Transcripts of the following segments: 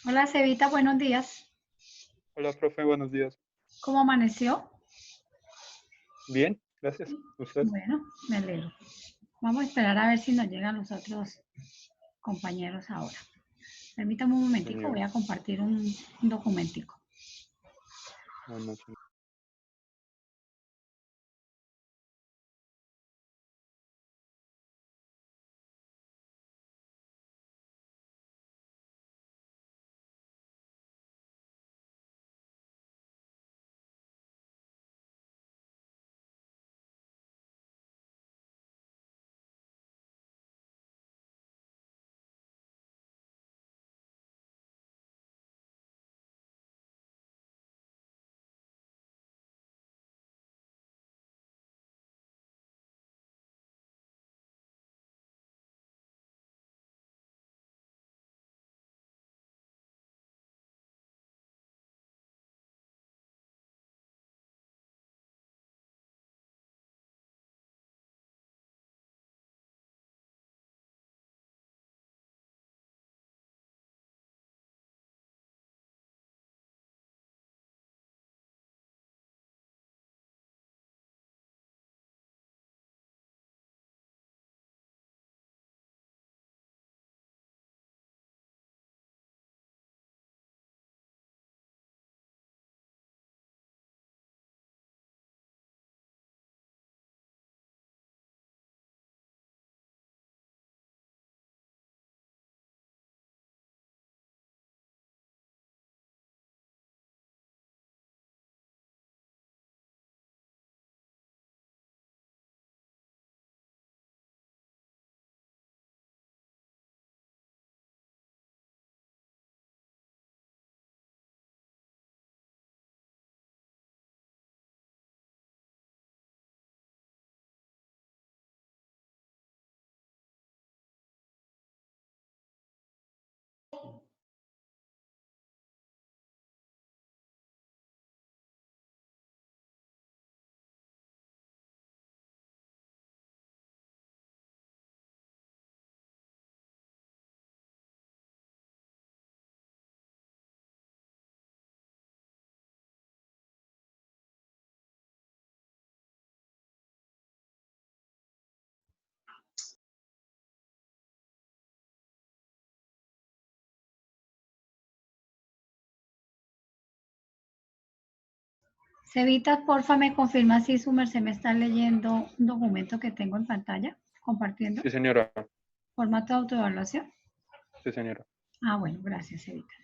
Hola, Cevita, buenos días. Hola, profe, buenos días. ¿Cómo amaneció? Bien, gracias. ¿Usted? Bueno, me alegro. Vamos a esperar a ver si nos llegan los otros compañeros ahora. Permítame un Sí, momentico, voy señora. a compartir un documentico. Bueno, sí. Cevita, porfa, me confirma si su merced me está leyendo un documento que tengo en pantalla, compartiendo, Sí, señora. formato de autoevaluación. Sí, señora. Ah, bueno, gracias, Cevita.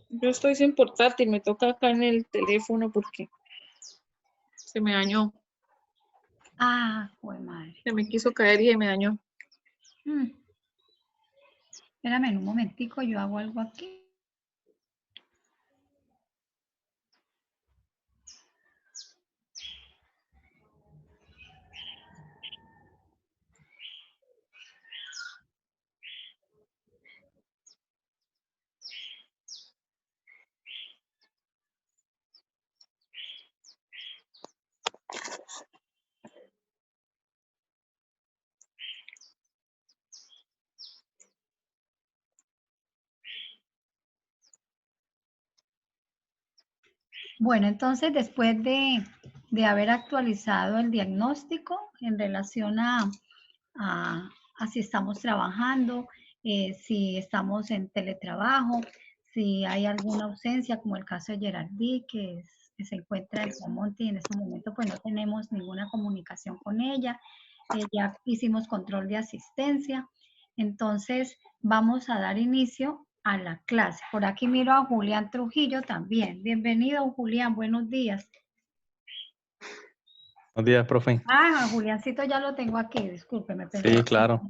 Yo estoy sin portátil, me toca acá en el teléfono porque se me dañó. Ah, jue madre. Se me quiso caer y se me dañó. Mm, Espérame en un momentico, yo hago algo aquí. Bueno, entonces después de haber actualizado el diagnóstico en relación a si estamos trabajando, si estamos en teletrabajo, si hay alguna ausencia, como el caso de Geraldine, que se encuentra en Piamonte y en este momento pues no tenemos ninguna comunicación con ella. Ya hicimos control de asistencia. Entonces vamos a dar inicio a la clase. Por aquí miro a Julián Trujillo también. Bienvenido, Julián. Buenos días. Buenos días, profe. Ah, Juliancito ya lo tengo aquí, discúlpeme. Sí, claro.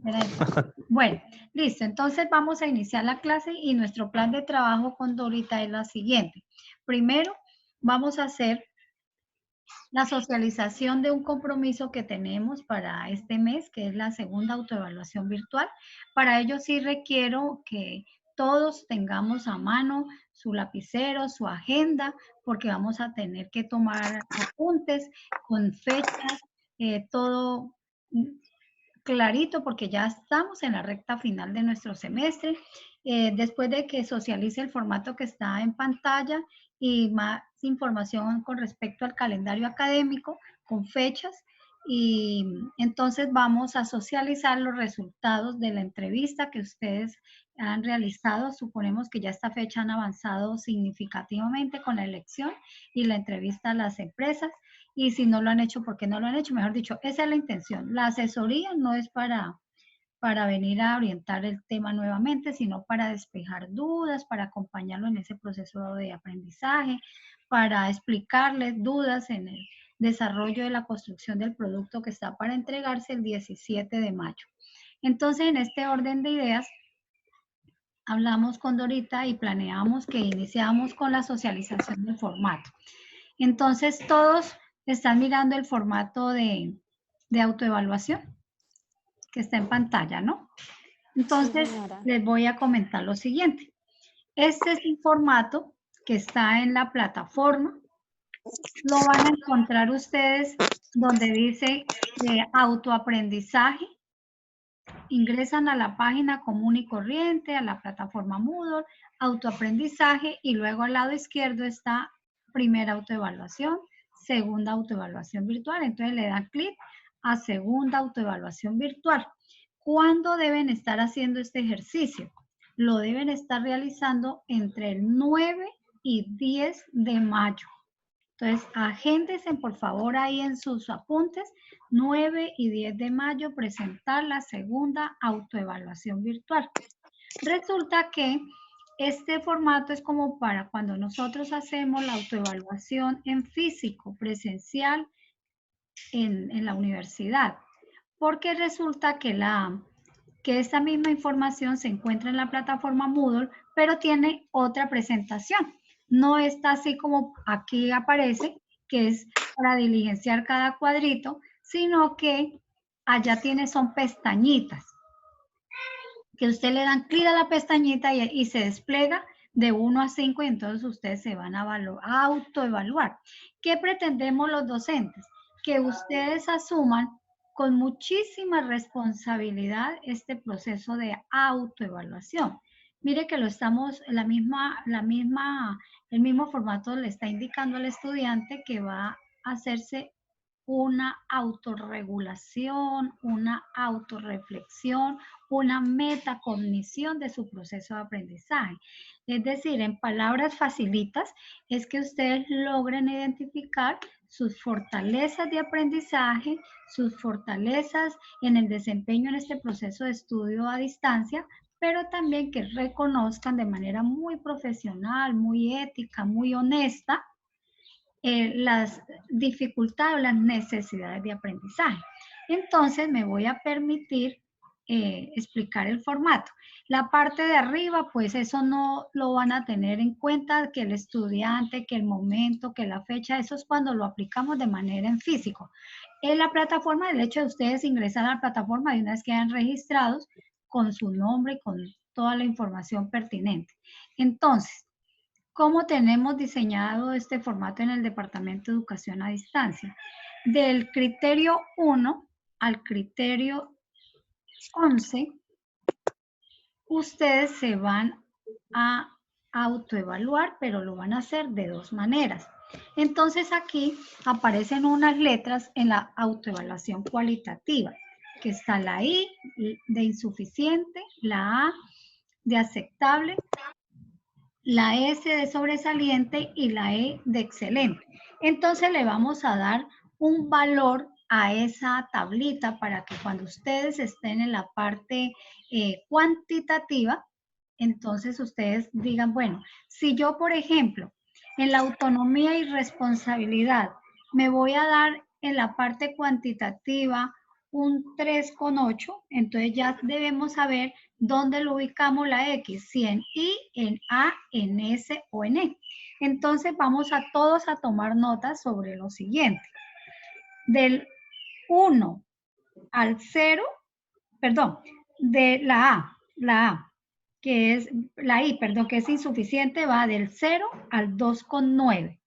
Bueno, listo. Entonces vamos a iniciar la clase y nuestro plan de trabajo con Dorita es la siguiente. Primero, vamos a hacer la socialización de un compromiso que tenemos para este mes, que es la segunda autoevaluación virtual. Para ello sí requiero que todos tengamos a mano su lapicero, su agenda, porque vamos a tener que tomar apuntes con fechas, todo clarito, porque ya estamos en la recta final de nuestro semestre. Después de que socialice el formato que está en pantalla y más información con respecto al calendario académico, con fechas, y entonces vamos a socializar los resultados de la entrevista que ustedes han realizado. Suponemos que ya esta fecha han avanzado significativamente con la elección y la entrevista a las empresas. Y si no lo han hecho, ¿por qué no lo han hecho? Mejor dicho, esa es la intención. La asesoría no es para venir a orientar el tema nuevamente, sino para despejar dudas, para acompañarlo en ese proceso de aprendizaje, para explicarles dudas en el desarrollo de la construcción del producto que está para entregarse el 17 de mayo. Entonces, en este orden de ideas, hablamos con Dorita y planeamos que iniciamos con la socialización del formato. Entonces, todos están mirando el formato de autoevaluación que está en pantalla, ¿no? Entonces, Sí, señora. les voy a comentar lo siguiente. Este es el formato que está en la plataforma. Lo van a encontrar ustedes donde dice autoaprendizaje. Ingresan a la página común y corriente, a la plataforma Moodle, autoaprendizaje, y luego al lado izquierdo está primera autoevaluación, segunda autoevaluación virtual. Entonces le dan clic a segunda autoevaluación virtual. ¿Cuándo deben estar haciendo este ejercicio? Lo deben estar realizando entre el 9 y 10 de mayo. Entonces, agéndense por favor ahí en sus apuntes, 9 y 10 de mayo, presentar la segunda autoevaluación virtual. Resulta que este formato es como para cuando nosotros hacemos la autoevaluación en físico, presencial, en la universidad, porque resulta que esta misma información se encuentra en la plataforma Moodle, pero tiene otra presentación. No está así como aquí aparece, que es para diligenciar cada cuadrito, sino que allá son pestañitas, que usted le dan clic a la pestañita y se despliega de 1 a 5 y entonces ustedes se van a autoevaluar. ¿Qué pretendemos los docentes? Que ustedes asuman con muchísima responsabilidad este proceso de autoevaluación. Mire que lo estamos, el mismo formato le está indicando al estudiante que va a hacerse una autorregulación, una autorreflexión, una metacognición de su proceso de aprendizaje. Es decir, en palabras facilitas, es que ustedes logren identificar sus fortalezas de aprendizaje, sus fortalezas en el desempeño en este proceso de estudio a distancia, pero también que reconozcan de manera muy profesional, muy ética, muy honesta, las dificultades o las necesidades de aprendizaje. Entonces me voy a permitir explicar el formato. La parte de arriba, pues eso no lo van a tener en cuenta, que el estudiante, que el momento, que la fecha, eso es cuando lo aplicamos de manera en físico. En la plataforma, el hecho de ustedes ingresar a la plataforma y una vez quedan registrados con su nombre y con toda la información pertinente. Entonces, ¿cómo tenemos diseñado este formato en el Departamento de Educación a Distancia? Del criterio 1 al criterio 11, ustedes se van a autoevaluar, pero lo van a hacer de dos maneras. Entonces aquí aparecen unas letras en la autoevaluación cualitativa, que está la I de insuficiente, la A de aceptable, la S de sobresaliente y la E de excelente. Entonces le vamos a dar un valor a esa tablita para que cuando ustedes estén en la parte cuantitativa, entonces ustedes digan, bueno, si yo, por ejemplo, en la autonomía y responsabilidad me voy a dar en la parte cuantitativa un 3,8, entonces ya debemos saber dónde lo ubicamos la X, si en I, en A, en S o en E. Entonces vamos a todos a tomar notas sobre lo siguiente. Del 1 al 0, perdón, de la A, que es la I, perdón, que es insuficiente, va del 0 al 2,9.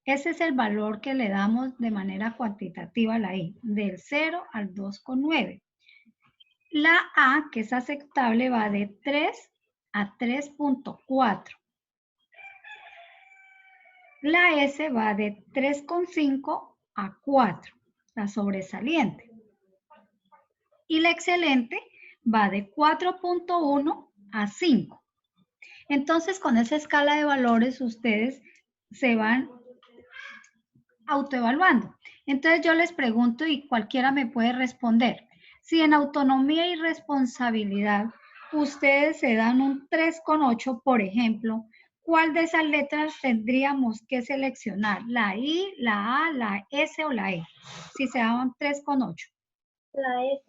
Ese es el valor que le damos de manera cuantitativa a la I, del 0 al 2,9. La A, que es aceptable, va de 3 a 3,4. La S va de 3,5 a 4, la sobresaliente. Y la excelente va de 4,1 a 5. Entonces, con esa escala de valores, ustedes se van autoevaluando. Entonces, yo les pregunto y cualquiera me puede responder. Si en autonomía y responsabilidad ustedes se dan un 3,8, por ejemplo, ¿cuál de esas letras tendríamos que seleccionar? ¿La I, la A, la S o la E? Si se daban 3,8. La S.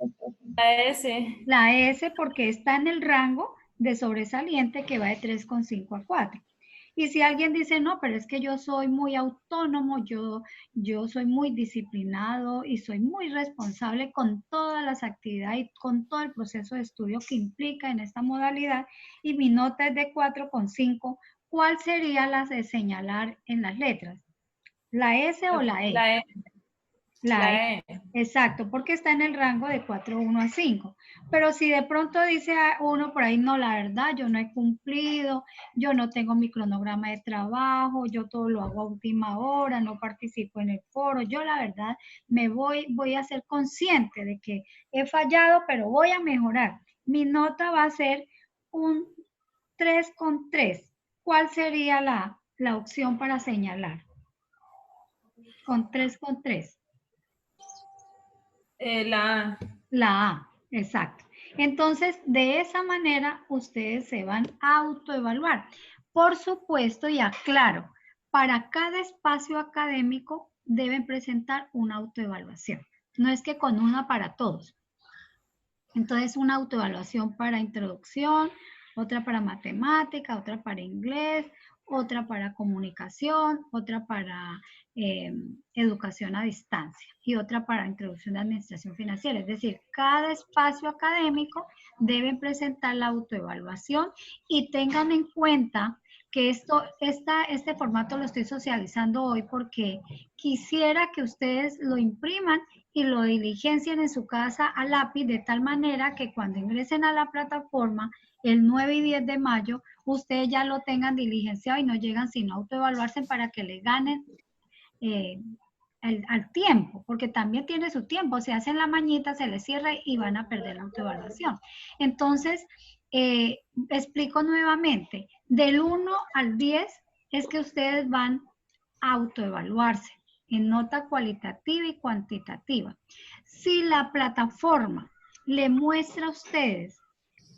La S. La S porque está en el rango de sobresaliente que va de 3,5 a 4. Y si alguien dice, no, pero es que yo soy muy autónomo, yo soy muy disciplinado y soy muy responsable con todas las actividades y con todo el proceso de estudio que implica en esta modalidad y mi nota es de 4,5, ¿cuál sería la de señalar en las letras? ¿La S o la E? La E. La E. Exacto, porque está en el rango de 4,1 a 5. Pero si de pronto dice uno por ahí, no, la verdad, yo no he cumplido, yo no tengo mi cronograma de trabajo, yo todo lo hago a última hora, no participo en el foro, yo la verdad voy a ser consciente de que he fallado, pero voy a mejorar. Mi nota va a ser un 3,3. ¿Cuál sería la opción para señalar? Con 3,3. La A. La A, exacto. Entonces, de esa manera, ustedes se van a autoevaluar. Por supuesto, y aclaro, para cada espacio académico deben presentar una autoevaluación. No es que con una para todos. Entonces, una autoevaluación para introducción, otra para matemática, otra para inglés, otra para comunicación, otra para educación a distancia y otra para introducción de administración financiera. Es decir, cada espacio académico debe presentar la autoevaluación y tengan en cuenta que este formato lo estoy socializando hoy porque quisiera que ustedes lo impriman y lo diligencien en su casa a lápiz de tal manera que cuando ingresen a la plataforma el 9 y 10 de mayo, ustedes ya lo tengan diligenciado y no llegan sino a autoevaluarse para que le ganen al tiempo, porque también tiene su tiempo, se hacen la mañita, se les cierra y van a perder la autoevaluación. Entonces, explico nuevamente, del 1 al 10 es que ustedes van a autoevaluarse en nota cualitativa y cuantitativa. Si la plataforma le muestra a ustedes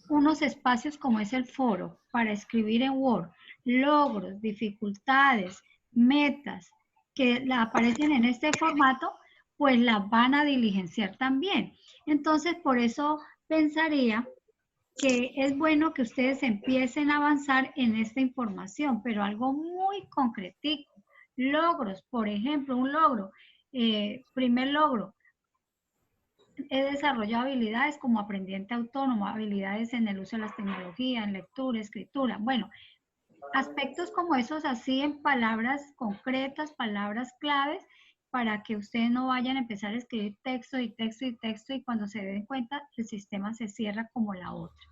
unos espacios como es el foro para escribir en Word, logros, dificultades, metas que aparecen en este formato, pues las van a diligenciar también. Entonces, por eso pensaría que es bueno que ustedes empiecen a avanzar en esta información, pero algo muy concretico. Logros, por ejemplo, un logro, primer logro, he desarrollado habilidades como aprendiente autónomo, habilidades en el uso de las tecnologías, en lectura, escritura. Bueno, aspectos como esos así en palabras concretas, palabras claves, para que ustedes no vayan a empezar a escribir texto y texto y texto y cuando se den cuenta el sistema se cierra como la otra.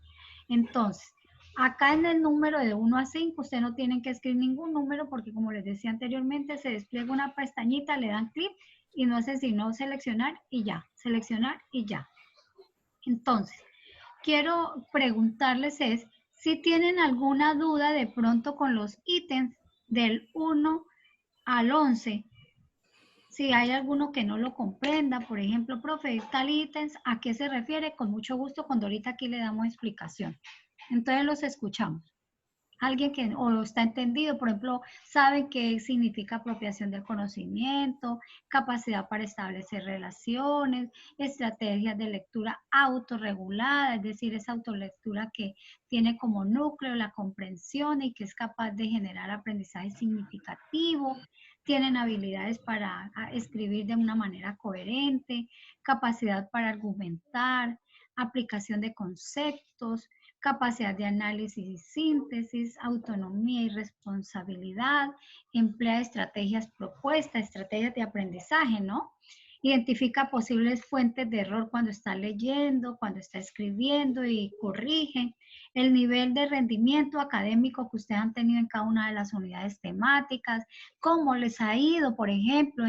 Entonces, Acá en el número de 1 a 5, ustedes no tienen que escribir ningún número porque como les decía anteriormente, se despliega una pestañita, le dan clic y no hace sino seleccionar y ya, seleccionar y ya. Entonces, quiero preguntarles si tienen alguna duda de pronto con los ítems del 1 al 11. Si hay alguno que no lo comprenda, por ejemplo, profe, tal ítems, ¿a qué se refiere? Con mucho gusto, cuando ahorita aquí le damos explicación. Entonces los escuchamos. Alguien que o lo está entendido, por ejemplo, saben qué significa apropiación del conocimiento, capacidad para establecer relaciones, estrategias de lectura autorregulada, es decir, esa autolectura que tiene como núcleo la comprensión y que es capaz de generar aprendizaje significativo, tienen habilidades para escribir de una manera coherente, capacidad para argumentar, aplicación de conceptos, capacidad de análisis y síntesis, autonomía y responsabilidad, emplea estrategias propuestas, estrategias de aprendizaje, ¿no? Identifica posibles fuentes de error cuando está leyendo, cuando está escribiendo y corrige. El nivel de rendimiento académico que ustedes han tenido en cada una de las unidades temáticas, cómo les ha ido, por ejemplo,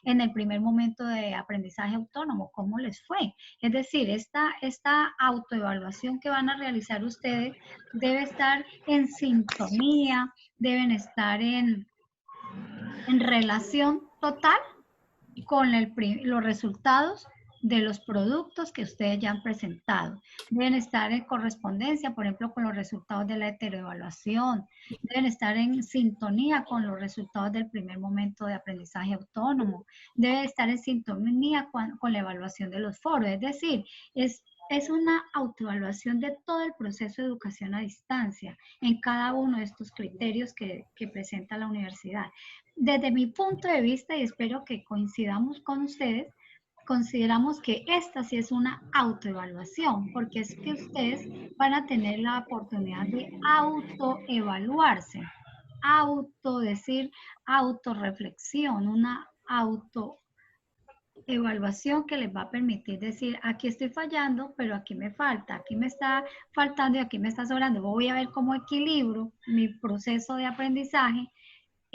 en el primer momento de aprendizaje autónomo, cómo les fue. Es decir, esta autoevaluación que van a realizar ustedes debe estar en sintonía, deben estar en relación total con los resultados de los productos que ustedes ya han presentado. Deben estar en correspondencia, por ejemplo, con los resultados de la heteroevaluación. Deben estar en sintonía con los resultados del primer momento de aprendizaje autónomo. Deben estar en sintonía con la evaluación de los foros. Es decir, es una autoevaluación de todo el proceso de educación a distancia en cada uno de estos criterios que presenta la universidad. Desde mi punto de vista, y espero que coincidamos con ustedes, consideramos que esta sí es una autoevaluación, porque es que ustedes van a tener la oportunidad de autoevaluarse, autorreflexión, una autoevaluación que les va a permitir decir, aquí estoy fallando, pero aquí me falta, aquí me está faltando y aquí me está sobrando. Voy a ver cómo equilibro mi proceso de aprendizaje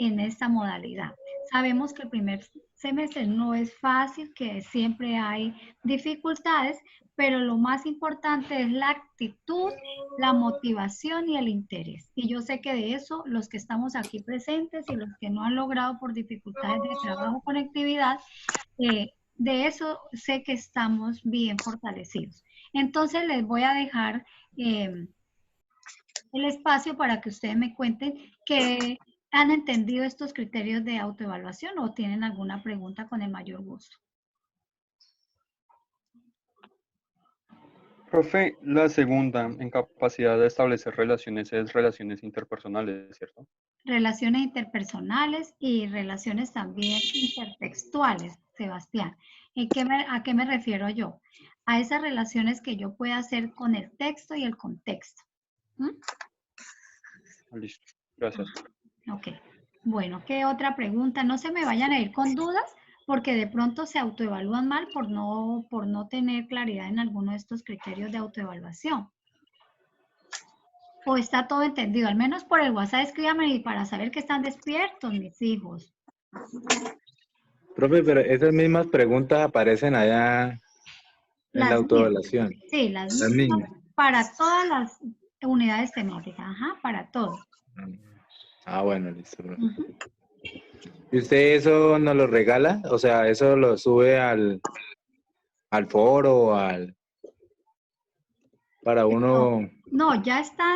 en esta modalidad. Sabemos que el primer semestre no es fácil, que siempre hay dificultades, pero lo más importante es la actitud, la motivación y el interés. Y yo sé que de eso, los que estamos aquí presentes y los que no han logrado por dificultades de trabajo o conectividad, de eso sé que estamos bien fortalecidos. Entonces les voy a dejar el espacio para que ustedes me cuenten que ¿han entendido estos criterios de autoevaluación o tienen alguna pregunta? Con el mayor gusto? Profe, la segunda, en capacidad de establecer relaciones, es relaciones interpersonales, ¿cierto? Relaciones interpersonales y relaciones también intertextuales, Sebastián. ¿A qué me refiero yo? A esas relaciones que yo pueda hacer con el texto y el contexto. Listo, gracias. Ok. Bueno, ¿qué otra pregunta? No se me vayan a ir con dudas, porque de pronto se autoevalúan mal por no tener claridad en alguno de estos criterios de autoevaluación. ¿O está todo entendido? Al menos por el WhatsApp escríbanme y para saber que están despiertos mis hijos. Profe, pero esas mismas preguntas aparecen allá en la autoevaluación. Sí, las mismas para todas las unidades temáticas. Ajá, para todo. Ah, bueno, listo, profe. ¿Y usted eso nos lo regala? O sea, ¿eso lo sube al foro, para uno? No, ya está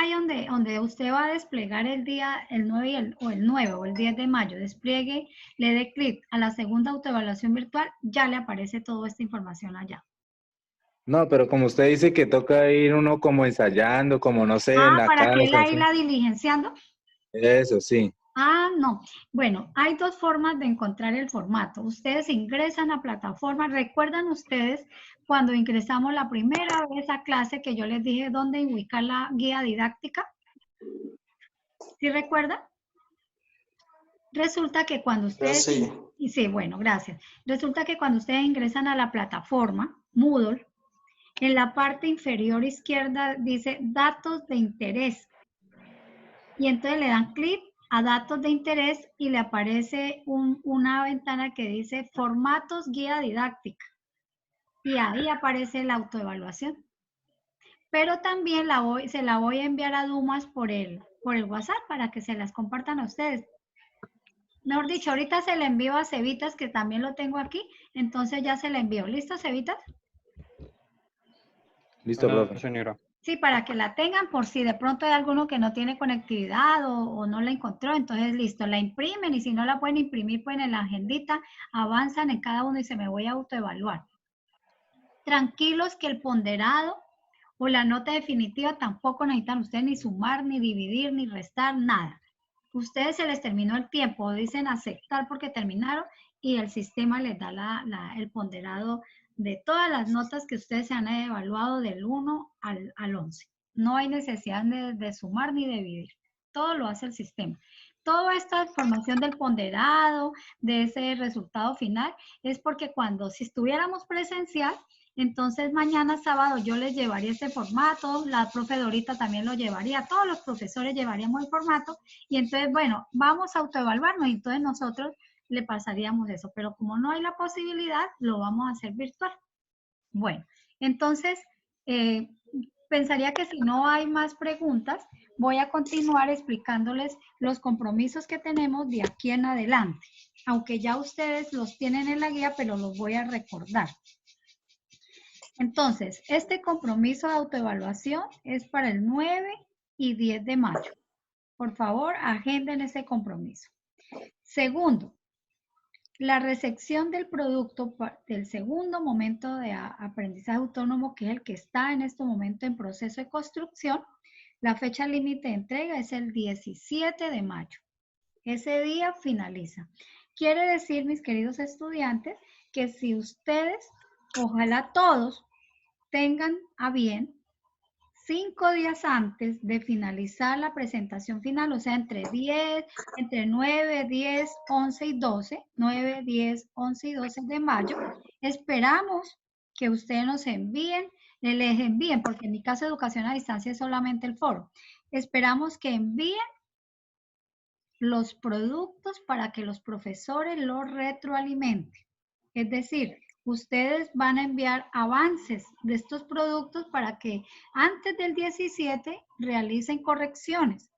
ahí donde usted va a desplegar el 9 o el 9 o el 10 de mayo. Despliegue, le dé clic a la segunda autoevaluación virtual, ya le aparece toda esta información allá. No, pero como usted dice que toca ir uno como ensayando, como no sé, en la ¿para casa. qué la irla diligenciando? Eso, sí. No. Bueno, hay dos formas de encontrar el formato. Ustedes ingresan a plataforma. ¿Recuerdan ustedes cuando ingresamos la primera vez a clase que yo les dije dónde ubicar la guía didáctica? ¿Sí recuerdan? Resulta que cuando ustedes... Sí, bueno, gracias. Resulta que cuando ustedes ingresan a la plataforma Moodle, En la parte inferior izquierda dice datos de interés. Y entonces le dan clic a datos de interés y le aparece una ventana que dice formatos guía didáctica. Y ahí aparece la autoevaluación. Pero también se la voy a enviar a Dumas por el WhatsApp para que se las compartan a ustedes. Mejor dicho, ahorita se la envío a Cevitas, que también lo tengo aquí, entonces ya se la envío. ¿Listo, Cevitas? Listo, Bueno, profe. señora. Sí, para que la tengan por si de pronto hay alguno que no tiene conectividad o no la encontró, entonces listo, la imprimen y si no la pueden imprimir, pues en la agendita avanzan en cada uno y se me voy a autoevaluar. Tranquilos que el ponderado o la nota definitiva tampoco necesitan ustedes ni sumar, ni dividir, ni restar, nada. Ustedes se les terminó el tiempo, dicen aceptar porque terminaron y el sistema les da el ponderado de todas las notas que ustedes se han evaluado del 1 al 11. No hay necesidad de sumar ni dividir. Todo lo hace el sistema. Toda esta información del ponderado, de ese resultado final, es porque si estuviéramos presencial, entonces mañana sábado yo les llevaría este formato, la profe Dorita también lo llevaría, todos los profesores llevaríamos el formato y entonces, bueno, vamos a autoevaluarnos y entonces nosotros le pasaríamos eso, pero como no hay la posibilidad, lo vamos a hacer virtual. Bueno, entonces, pensaría que si no hay más preguntas, voy a continuar explicándoles los compromisos que tenemos de aquí en adelante, aunque ya ustedes los tienen en la guía, pero los voy a recordar. Entonces, este compromiso de autoevaluación es para el 9 y 10 de mayo. Por favor, agenden ese compromiso. Segundo, la recepción del producto del segundo momento de aprendizaje autónomo, que es el que está en este momento en proceso de construcción. La fecha límite de entrega es el 17 de mayo. Ese día finaliza. Quiere decir, mis queridos estudiantes, que si ustedes, ojalá todos, tengan a bien 5 días antes de finalizar la presentación final, o sea, entre 9, 10, 11 y 12, 9, 10, 11 y 12 de mayo, esperamos que ustedes nos les envíen, porque en mi caso educación a distancia es solamente el foro, esperamos que envíen los productos para que los profesores los retroalimenten. Es decir, ustedes van a enviar avances de estos productos para que antes del 17 realicen correcciones.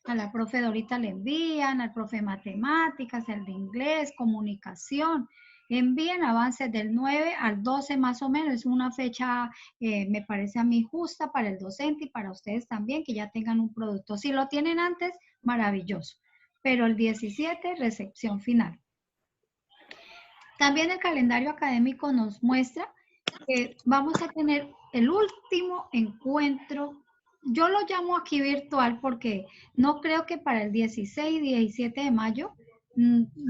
A la profe Dorita le envían, al profe de matemáticas, el de inglés, comunicación. Envíen avances del 9 al 12 más o menos. Es una fecha, me parece a mí justa para el docente y para ustedes también, que ya tengan un producto. Si lo tienen antes, maravilloso. Pero el 17, recepción final. También el calendario académico nos muestra que vamos a tener el último encuentro. Yo lo llamo aquí virtual porque no creo que para el 16 y 17 de mayo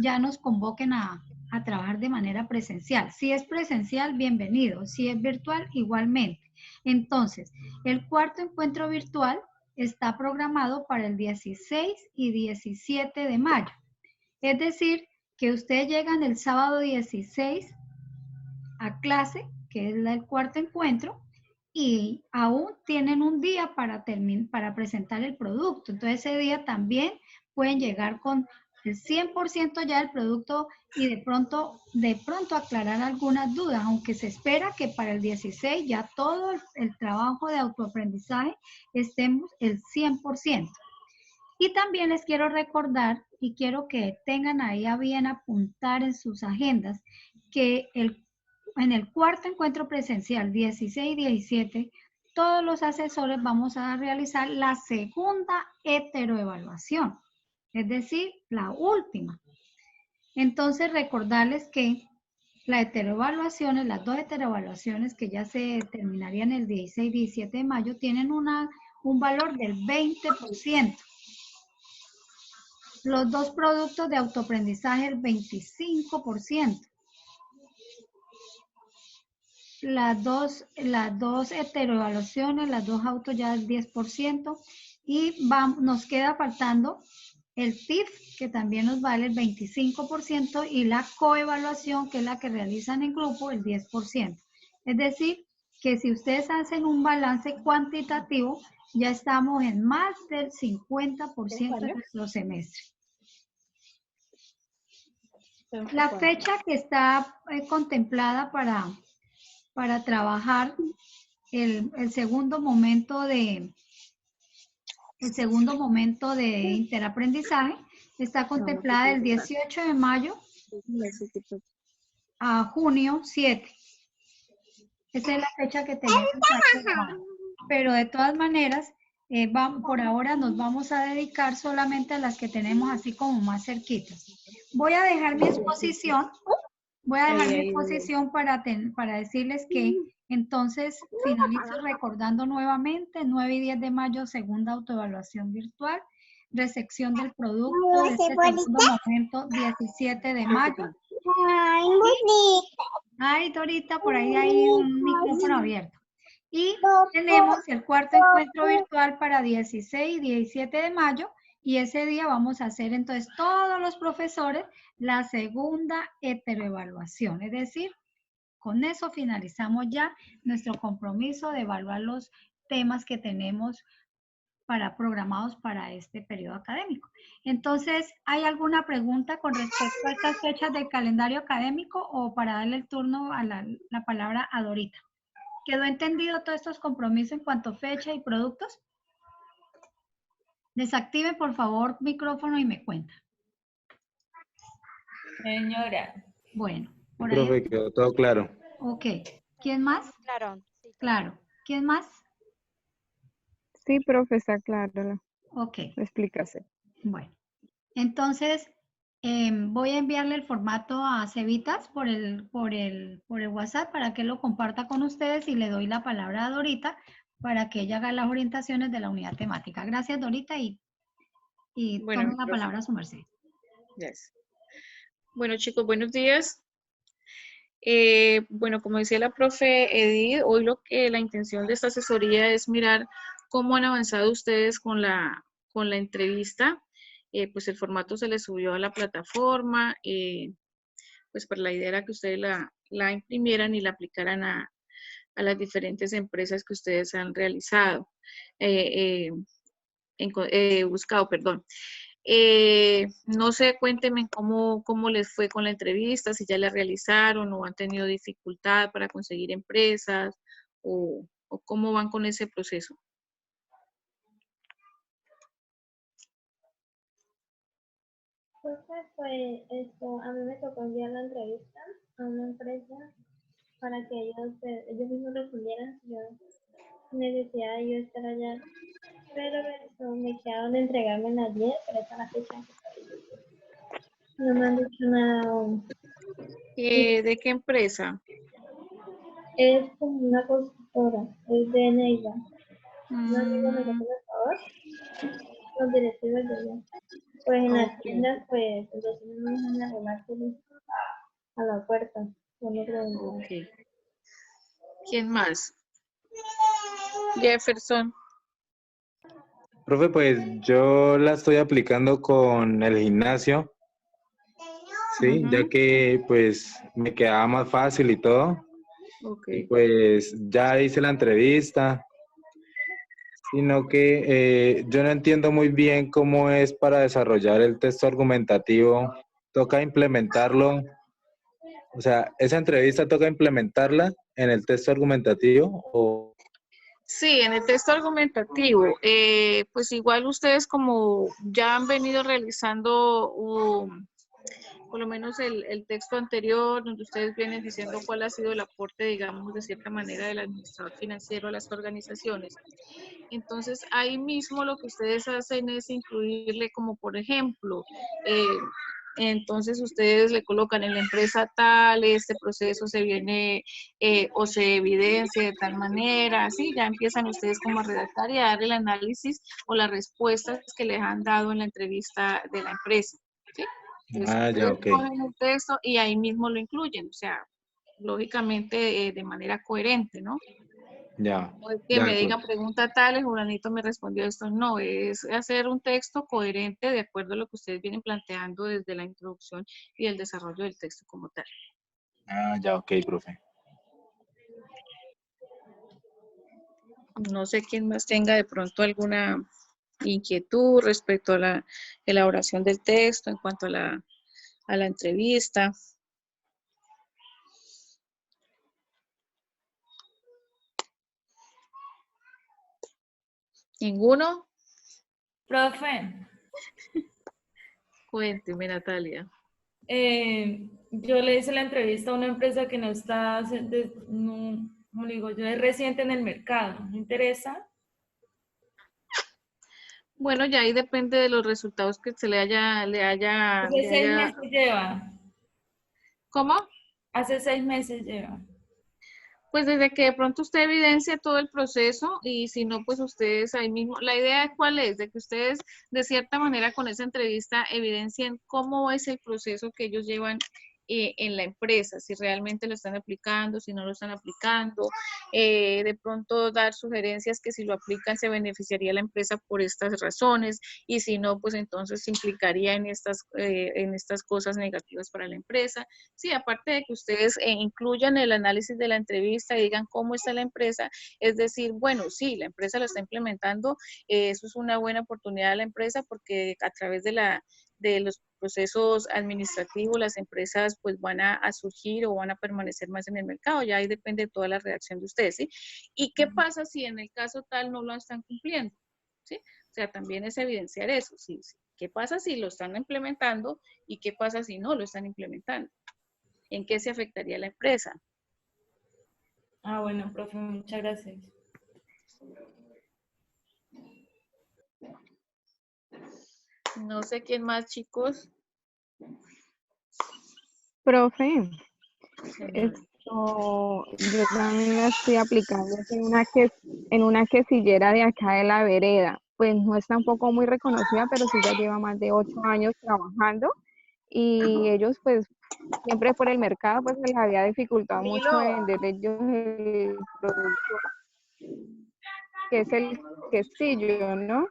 ya nos convoquen a trabajar de manera presencial. Si es presencial, bienvenido. Si es virtual, igualmente. Entonces, el cuarto encuentro virtual está programado para el 16 y 17 de mayo. Es decir, que ustedes llegan el sábado 16 a clase, que es el cuarto encuentro, y aún tienen un día para presentar el producto. Entonces ese día también pueden llegar con el 100% ya del producto y de pronto aclarar algunas dudas, aunque se espera que para el 16 ya todo el trabajo de autoaprendizaje estemos el 100%. Y también les quiero recordar y quiero que tengan ahí a bien apuntar en sus agendas que en el cuarto encuentro presencial 16 y 17, todos los asesores vamos a realizar la segunda heteroevaluación, es decir, la última. Entonces, recordarles que las dos heteroevaluaciones que ya se terminarían el 16 y 17 de mayo, tienen un valor del 20%. Los dos productos de autoaprendizaje el 25%. Las dos heteroevaluaciones, las dos autos ya el 10%. Y nos queda faltando el TIF, que también nos vale el 25%, y la coevaluación, que es la que realizan en grupo, el 10%. Es decir, que si ustedes hacen un balance cuantitativo, ya estamos en más del 50% de nuestro semestre. La fecha que está contemplada para trabajar el segundo momento de interaprendizaje está contemplada del 18 de mayo a junio 7. Esa es la fecha que tenemos para trabajar. Pero de todas maneras, por ahora nos vamos a dedicar solamente a las que tenemos así como más cerquitas. Voy a dejar mi exposición. Para decirles que entonces finalizo recordando nuevamente 9 y 10 de mayo, segunda autoevaluación virtual, recepción del producto de este segundo momento, 17 de mayo. Ay, Dorita, por ahí hay un micrófono abierto. Y tenemos el cuarto encuentro virtual para 16 y 17 de mayo. Y ese día vamos a hacer entonces todos los profesores la segunda heteroevaluación. Es decir, con eso finalizamos ya nuestro compromiso de evaluar los temas que tenemos programados para este periodo académico. Entonces, ¿hay alguna pregunta con respecto a estas fechas del calendario académico o para darle el turno a la palabra a Dorita? ¿Quedó entendido todos estos compromisos en cuanto a fecha y productos? Desactive, por favor, micrófono y me cuenta. Señora. Bueno, por ahí. Profe, quedó todo claro. Ok. ¿Quién más? Claro. Sí, Claro. ¿Quién más? Sí, profe, está claro. Ok. Explícase. Bueno. Entonces, voy a enviarle el formato a Cevitas por el WhatsApp para que lo comparta con ustedes y le doy la palabra a Dorita para que ella haga las orientaciones de la unidad temática. Gracias, Dorita, y Bueno, tome la palabra a su merced. yes. Bueno, chicos, buenos días. Bueno, como decía la profe Edith, hoy la intención de esta asesoría es mirar cómo han avanzado ustedes con la entrevista. Pues el formato se les subió a la plataforma, pues la idea era que ustedes la imprimieran y la aplicaran a las diferentes empresas que ustedes han realizado, buscado, perdón. No sé, cuéntenme cómo les fue con la entrevista, si ya la realizaron o han tenido dificultad para conseguir empresas o cómo van con ese proceso. Entonces, pues, a mí me tocó enviar la entrevista a una empresa para que ellos mismos respondieran si yo necesidad de yo estar allá. Pero me quedaron de entregármela ayer, pero esa es la fecha en que estoy. No me han dicho nada aún. ¿De qué empresa? Es como una consultora, es de Neiva. Un amigo me contó, por favor, los directivos de allá. Pues en las tiendas, pues, los vecinos no dejan arreglarse a la puerta. Ok. ¿Quién más? Jefferson. Profe, pues yo la estoy aplicando con el gimnasio, ¿sí? Ya que pues me quedaba más fácil y todo. Ok. Y pues ya hice la entrevista, sino que yo no entiendo muy bien cómo es para desarrollar el texto argumentativo. ¿Toca implementarlo? O sea, ¿esa entrevista toca implementarla en el texto argumentativo o...? Sí, en el texto argumentativo, pues igual ustedes como ya han venido realizando por lo menos el texto anterior, donde ustedes vienen diciendo cuál ha sido el aporte, digamos, de cierta manera del administrador financiero a las organizaciones. Entonces, ahí mismo lo que ustedes hacen es incluirle como, por ejemplo, entonces ustedes le colocan en la empresa tal, este proceso se viene o se evidencia de tal manera, así ya empiezan ustedes como a redactar y a dar el análisis o las respuestas que les han dado en la entrevista de la empresa, ¿sí? Entonces, ya, ustedes ok. ponen el texto y ahí mismo lo incluyen, o sea, lógicamente de manera coherente, ¿no? Ya, No es que ya, me digan profe. pregunta tal, el fulanito me respondió esto. No, es hacer un texto coherente de acuerdo a lo que ustedes vienen planteando desde la introducción y el desarrollo del texto como tal. Ya, ok, profe. No sé quién más tenga de pronto alguna inquietud respecto a la elaboración del texto en cuanto a la entrevista. ¿Ninguno? Profe, Cuénteme, Natalia. yo le hice la entrevista a una empresa que no está, no, como le digo, yo es reciente en el mercado. ¿Me interesa? Bueno, ya ahí depende de los resultados que se Hace 6 meses lleva. ¿Cómo? Hace 6 meses lleva. Pues desde que de pronto usted evidencia todo el proceso y si no, pues ustedes ahí mismo, la idea cuál es, de que ustedes de cierta manera con esa entrevista evidencien cómo es el proceso que ellos llevan en la empresa, si realmente lo están aplicando, si no lo están aplicando, de pronto dar sugerencias que si lo aplican se beneficiaría la empresa por estas razones y si no, pues entonces implicaría en estas cosas negativas para la empresa. Sí, aparte de que ustedes incluyan el análisis de la entrevista y digan cómo está la empresa, es decir, bueno, sí, la empresa lo está implementando, eso es una buena oportunidad de la empresa porque a través de los procesos administrativos las empresas pues van a surgir o van a permanecer más en el mercado, ya ahí depende de toda la reacción de ustedes, ¿sí? ¿Y qué pasa si en el caso tal no lo están cumpliendo? ¿Sí? O sea, también es evidenciar eso, ¿sí? ¿Qué pasa si lo están implementando y qué pasa si no lo están implementando? ¿En qué se afectaría la empresa? Ah, bueno, profe, muchas gracias. No sé quién más, chicos. Profe, Señora. yo también la estoy aplicando es en una quesillera de acá de la vereda. Pues no es tampoco muy reconocida, pero sí ya lleva más de 8 años trabajando y ellos pues siempre por el mercado pues se les había dificultado mucho vender ellos el producto que es el quesillo, ¿no?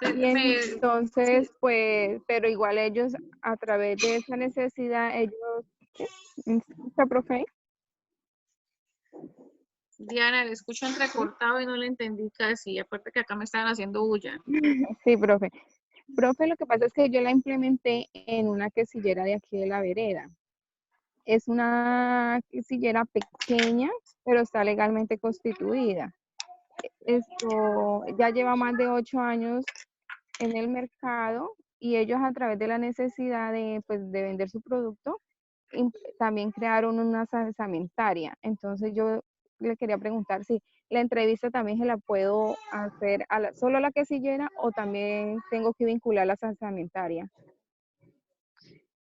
Y entonces pues, pero igual ellos a través de esa necesidad, ellos, ¿sí? ¿Me escucha, profe? Diana, le escucho entrecortado y no le entendí casi. Aparte que acá me estaban haciendo bulla. Sí, profe. Profe, lo que pasa es que yo la implementé en una quesillera de aquí de la vereda. Es una quesillera pequeña, pero está legalmente constituida. Esto ya lleva más de 8 años en el mercado y ellos a través de la necesidad de, pues, de vender su producto, también crearon una salsamentaria. Entonces yo le quería preguntar si la entrevista también se la puedo hacer solo a la quesillera o también tengo que vincular la salsamentaria.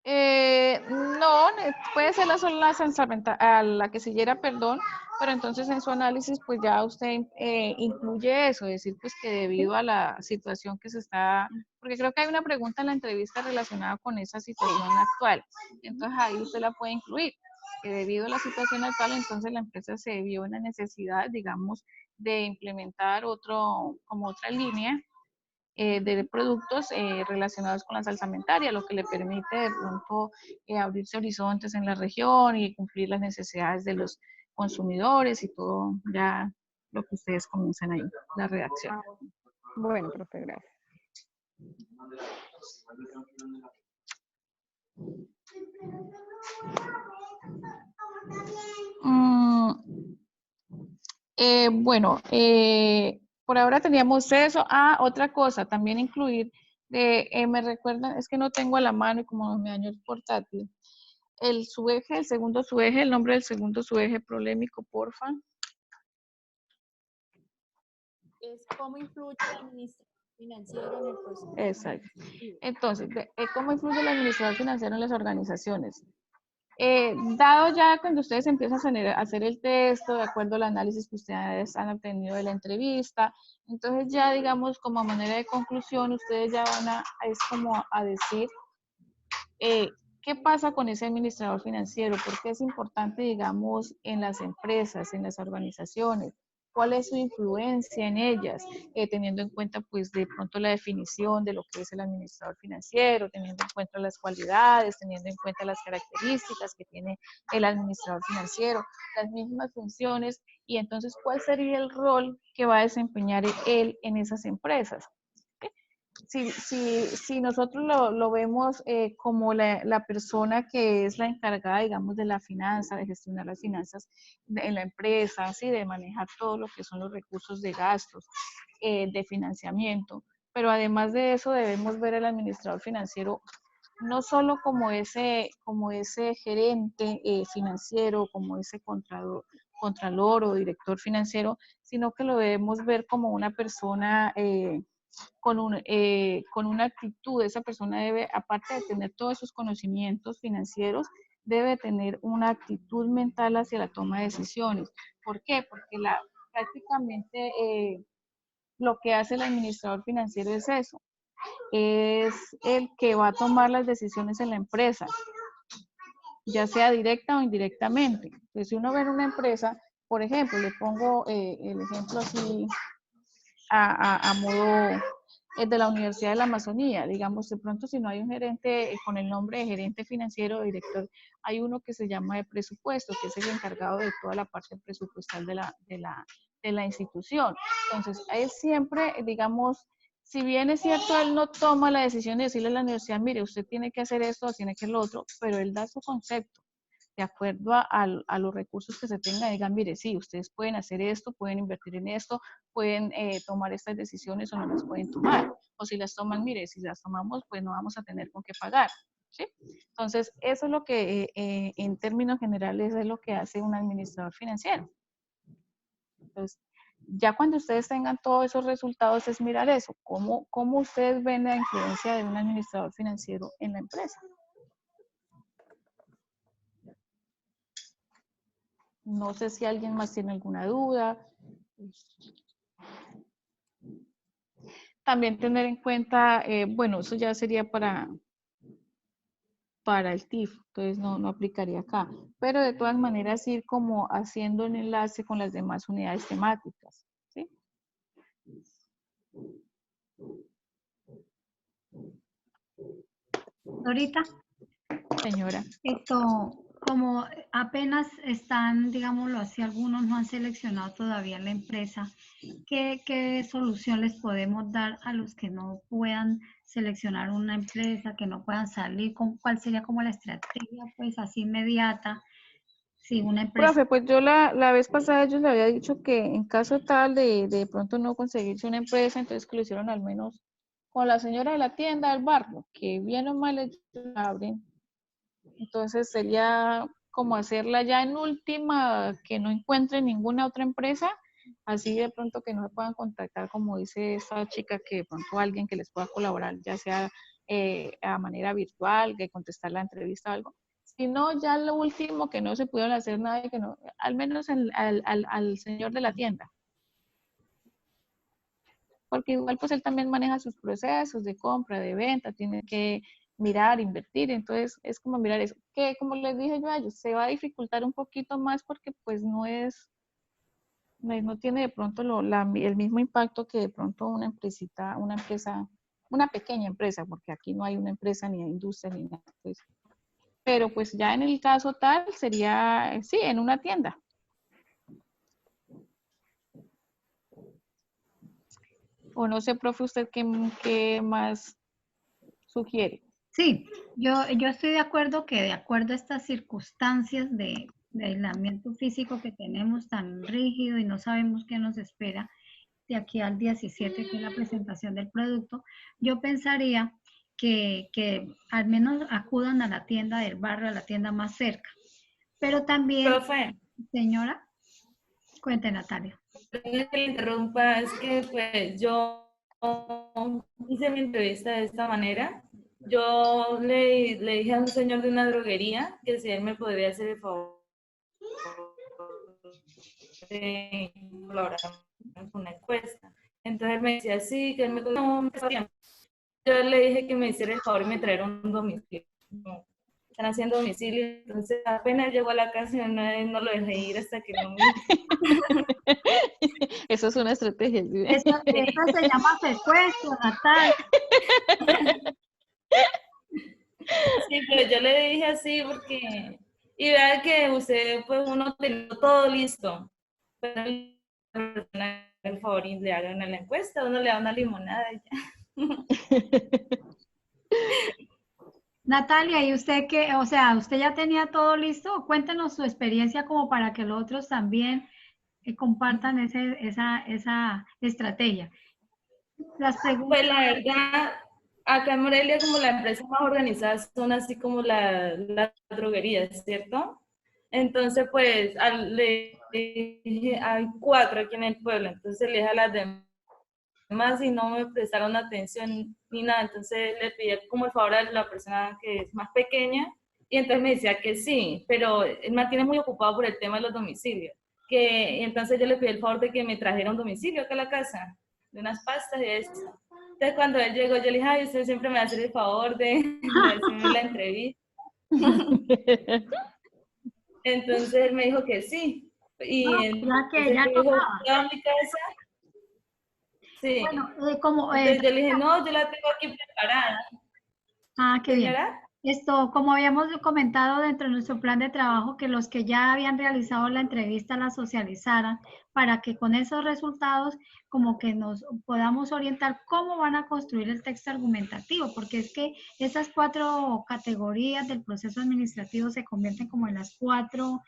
No, puede ser a la quesillera, perdón, pero entonces en su análisis pues ya usted incluye eso, es decir, pues que debido a la situación que se está, porque creo que hay una pregunta en la entrevista relacionada con esa situación actual, entonces ahí usted la puede incluir, que debido a la situación actual entonces la empresa se vio en la necesidad, digamos, de implementar como otra línea de productos relacionados con la salsamentaria, lo que le permite de pronto abrirse horizontes en la región y cumplir las necesidades de los consumidores y todo ya lo que ustedes comienzan ahí, la redacción. Bueno, profe, gracias. Bueno, por ahora teníamos eso. Ah, otra cosa, también incluir, me recuerdan, es que no tengo a la mano y como me dañó el portátil. El subeje, el segundo subeje, el nombre del segundo subeje problemático, porfa. Es cómo influye el administrador financiero en el proceso. Exacto. Entonces, ¿cómo influye el administrador financiero en las organizaciones? Dado ya cuando ustedes empiezan a hacer el texto, de acuerdo al análisis que ustedes han obtenido de la entrevista, entonces ya digamos como manera de conclusión, ustedes ya es como a decir, ¿qué pasa con ese administrador financiero? ¿Por qué es importante, digamos, en las empresas, en las organizaciones? cuál es su influencia en ellas, teniendo en cuenta pues de pronto la definición de lo que es el administrador financiero, teniendo en cuenta las cualidades, teniendo en cuenta las características que tiene el administrador financiero, las mismas funciones, y entonces cuál sería el rol que va a desempeñar él en esas empresas. Si nosotros lo vemos como la persona que es la encargada, digamos, de la finanza, de gestionar las finanzas en la empresa, ¿sí? De manejar todo lo que son los recursos de gastos, de financiamiento, pero además de eso debemos ver al administrador financiero no solo como ese gerente financiero, como ese contralor o director financiero, sino que lo debemos ver como una persona con una actitud. Esa persona debe, aparte de tener todos esos conocimientos financieros, debe tener una actitud mental hacia la toma de decisiones. ¿Por qué? Porque prácticamente lo que hace el administrador financiero es eso, es el que va a tomar las decisiones en la empresa, ya sea directa o indirectamente. Entonces, si uno ve en una empresa, por ejemplo, le pongo el ejemplo así a modo de la Universidad de la Amazonía, digamos, de pronto si no hay un gerente con el nombre de gerente financiero o director, hay uno que se llama de presupuesto, que es el encargado de toda la parte presupuestal de la institución. Entonces, él siempre, digamos, si bien es cierto, él no toma la decisión de decirle a la universidad, mire, usted tiene que hacer esto, tiene que hacer lo otro, pero él da su concepto de acuerdo a los recursos que se tengan. Digan, mire, sí, ustedes pueden hacer esto, pueden invertir en esto, pueden tomar estas decisiones o no las pueden tomar. O si las toman, mire, si las tomamos, pues no vamos a tener con qué pagar. ¿Sí? Entonces, eso es lo que en términos generales es lo que hace un administrador financiero. Entonces, ya cuando ustedes tengan todos esos resultados es mirar eso, cómo ustedes ven la influencia de un administrador financiero en la empresa. No sé si alguien más tiene alguna duda. También tener en cuenta, bueno, eso ya sería para el TIF, entonces no aplicaría acá. Pero de todas maneras ir como haciendo un enlace con las demás unidades temáticas. ¿Sí? Ahorita, Señora. como apenas están, digámoslo así, algunos no han seleccionado todavía la empresa, ¿qué solución les podemos dar a los que no puedan seleccionar una empresa, que no puedan salir? ¿Cuál sería como la estrategia, pues, así inmediata? Si una empresa... Profe, pues yo la vez pasada yo le había dicho que en caso tal de pronto no conseguirse una empresa, entonces que lo hicieron al menos con la señora de la tienda del barrio, que bien o mal ellos la abren. Entonces sería como hacerla ya en última, que no encuentren ninguna otra empresa, así de pronto que no se puedan contactar, como dice esta chica, que de pronto alguien que les pueda colaborar, ya sea a manera virtual, que contestar la entrevista o algo. Si no, ya lo último, que no se pudieron hacer nada, que no, al menos al señor de la tienda. Porque igual pues él también maneja sus procesos de compra, de venta, tiene que mirar, invertir, entonces es como mirar eso, que como les dije yo a ellos, se va a dificultar un poquito más porque pues no tiene de pronto el mismo impacto que de pronto una empresa, una pequeña empresa, porque aquí no hay una empresa ni de industria ni nada. Entonces, pero pues ya en el caso tal sería, sí, en una tienda. O no sé, profe, usted qué más sugiere. Sí, yo estoy de acuerdo que de acuerdo a estas circunstancias de aislamiento físico que tenemos tan rígido y no sabemos qué nos espera de aquí al 17, que es la presentación del producto, yo pensaría que al menos acudan a la tienda del barrio, a la tienda más cerca. Pero también, Profe, señora, cuente, Natalia. que le interrumpa, es que pues yo hice mi entrevista de esta manera. Yo le dije a un señor de una droguería que si él me podría hacer el favor de colaborar con una encuesta. Entonces él me decía, sí, que él me no, yo le dije que me hiciera el favor y me traera un domicilio. No. O están haciendo domicilio, entonces apenas llegó a la casa y no lo dejé ir hasta que no me... Eso es una estrategia. ¿Sí? Eso se llama secuestro, Natalia. Sí, pero yo le dije así porque... Y vea que usted, pues uno tiene todo listo. Pero la persona, por favor, y le hagan la encuesta, uno le da una limonada y ya. Natalia, ¿y usted qué? O sea, ¿usted ya tenía todo listo? Cuéntenos su experiencia como para que los otros también compartan esa estrategia. Las preguntas. Pues la verdad, acá en Morelia como la empresa más organizada son así como las droguerías, ¿cierto? Entonces, pues, le dije, hay 4 aquí en el pueblo, entonces le dije a las demás y no me prestaron atención ni nada, entonces le pedí como el favor a la persona que es más pequeña y entonces me decía que sí, pero él me tiene muy ocupado por el tema de los domicilios, y entonces yo le pedí el favor de que me trajera un domicilio acá a la casa, de unas pastas y eso. Entonces cuando él llegó yo le dije, ay, usted siempre me va a hacer el favor de hacerme la entrevista. Entonces él me dijo que sí. Y entonces ya me dijo, tocaba. ¿a mi casa? Sí. Bueno, como, Entonces yo le dije, no, yo la tengo aquí preparada. qué bien. Señora. Esto, como habíamos comentado dentro de nuestro plan de trabajo, que los que ya habían realizado la entrevista la socializaran para que con esos resultados como que nos podamos orientar cómo van a construir el texto argumentativo, porque es que esas 4 categorías del proceso administrativo se convierten como en las 4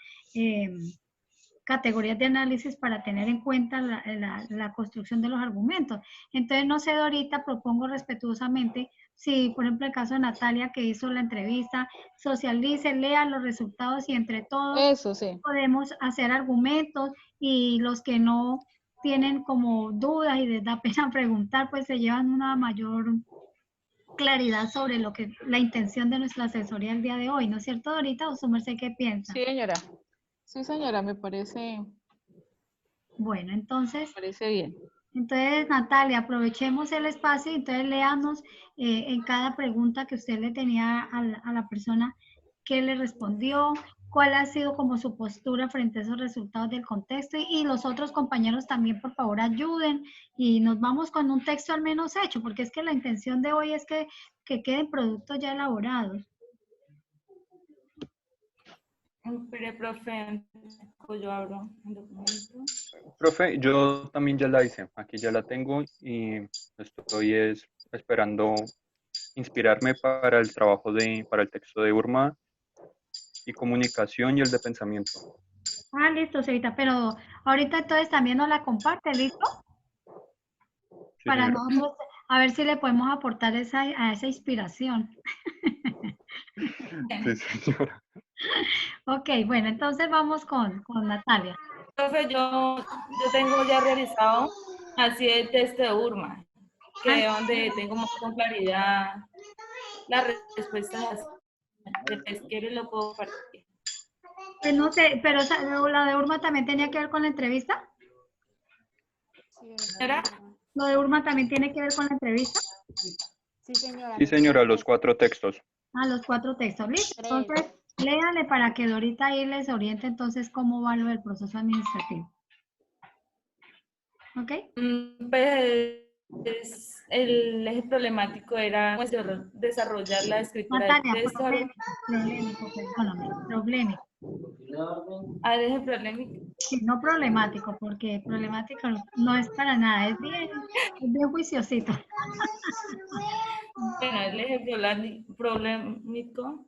categorías de análisis para tener en cuenta la construcción de los argumentos. Entonces, no sé, Dorita, propongo respetuosamente, si por ejemplo el caso de Natalia que hizo la entrevista, socialice, lea los resultados y entre todos Eso sí. podemos hacer argumentos y los que no tienen como dudas y les da pena preguntar, pues se llevan una mayor claridad sobre lo que la intención de nuestra asesoría el día de hoy, ¿no es cierto, Dorita? ¿O su merced qué piensa? Sí, señora. Sí, señora, me parece Bueno, entonces, bien. entonces, Natalia, aprovechemos el espacio y entonces léanos en cada pregunta que usted le tenía a la persona, qué le respondió, cuál ha sido como su postura frente a esos resultados del contexto y los otros compañeros también, por favor, ayuden y nos vamos con un texto al menos hecho, porque es que la intención de hoy es que queden productos ya elaborados. Pero, profe, yo abro el documento. Profe, yo también ya la hice, aquí ya la tengo y estoy esperando inspirarme para el trabajo para el texto de Urma y comunicación y el de pensamiento. Listo, Cevita, pero ahorita entonces también nos la comparte, ¿listo? Sí, Para señora. nosotros, a ver si le podemos aportar a esa inspiración. Sí, señora. Ok, bueno, entonces vamos con Natalia. Profe, yo tengo ya realizado así el texto de Urma, que es donde tengo más con claridad las respuestas del pesquero y lo puedo compartir. No sé, pero la de Urma también tenía que ver con la entrevista. ¿Señora? ¿Lo de Urma también tiene que ver con la entrevista? Sí, señora. Sí, señora, los 4 textos. Los 4 textos, ¿listo? 3. Entonces, léanle para que Dorita ahí les oriente entonces cómo va lo del proceso administrativo. ¿Ok? Pues el eje problemático era pues, desarrollar la escritura Natalia, del texto. problemático, perdóname, problemático. El eje problemático. Sí, no problemático, porque problemático no es para nada, es bien juiciosito. Bueno, el eje problemático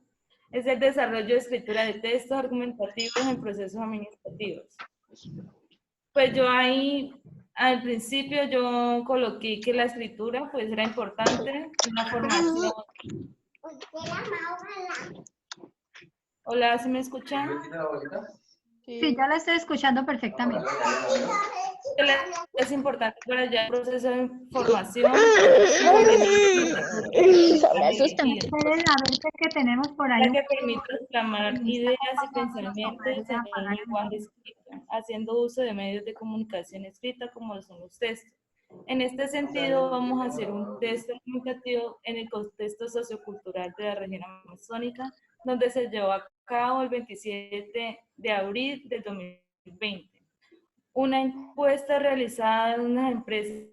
es el desarrollo de escritura de textos argumentativos en procesos administrativos. Pues yo ahí, al principio yo coloqué que la escritura pues era importante, una formación. Hola, ¿sí me escuchan? Sí, ya la estoy escuchando perfectamente. Es importante para ya el proceso de formación. A ver, ¿qué tenemos por ahí? La que permite exclamar ideas y pensamientos en un lenguaje escrito, haciendo uso de medios de comunicación escrita como son los textos. En este sentido, vamos a hacer un texto argumentativo en el contexto sociocultural de la región amazónica, donde se llevó a cabo el 27 de abril del 2020. Una encuesta realizada en unas empresas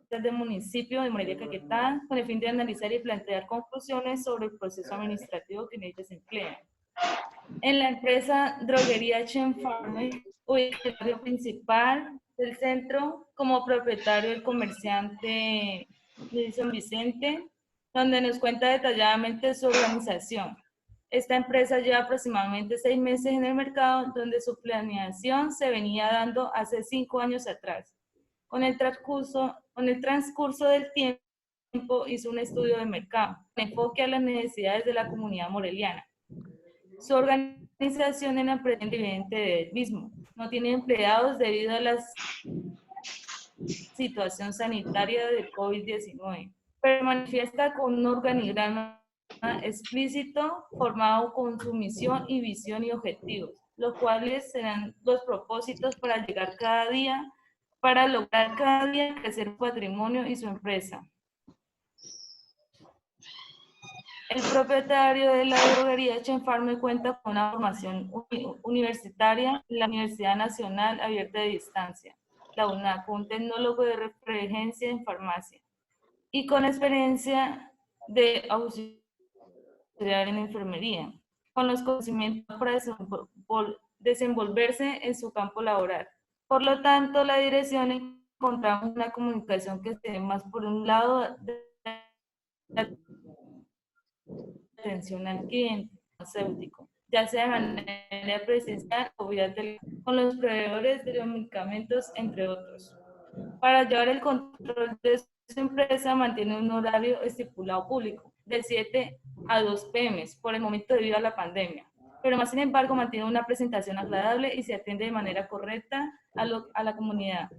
del municipio de Morelia Caquetá con el fin de analizar y plantear conclusiones sobre el proceso administrativo que en ellas se emplea. En la empresa Droguería Chen Farme, ubicado principal del centro, como propietario el comerciante Wilson Vicente, donde nos cuenta detalladamente su organización. Esta empresa lleva aproximadamente 6 meses en el mercado, donde su planeación se venía dando hace 5 años atrás. Con el transcurso del tiempo hizo un estudio de mercado, con enfoque a las necesidades de la comunidad moreliana. Su organización en la empresa independiente del mismo. No tiene empleados debido a la situación sanitaria de COVID-19, pero manifiesta con un organigrama explícito formado con su misión y visión y objetivos, los cuales serán los propósitos para llegar cada día, para lograr cada día crecer su patrimonio y su empresa. El propietario de la droguería Chen Farme cuenta con una formación universitaria en la Universidad Nacional Abierta de Distancia, la UNAC, un tecnólogo de referencia en farmacia, y con experiencia de auxiliar en enfermería, con los conocimientos para desenvolverse en su campo laboral. Por lo tanto, la dirección encontramos una comunicación que se ve más por un lado de la atención al cliente farmacéutico, ya sea de manera presencial o vía teléfono, con los proveedores de los medicamentos, entre otros. Para llevar el control de su empresa, mantiene un horario estipulado público, de 7 a 2 p.m. por el momento debido a la pandemia. Pero más sin embargo, mantiene una presentación agradable y se atiende de manera correcta a la comunidad.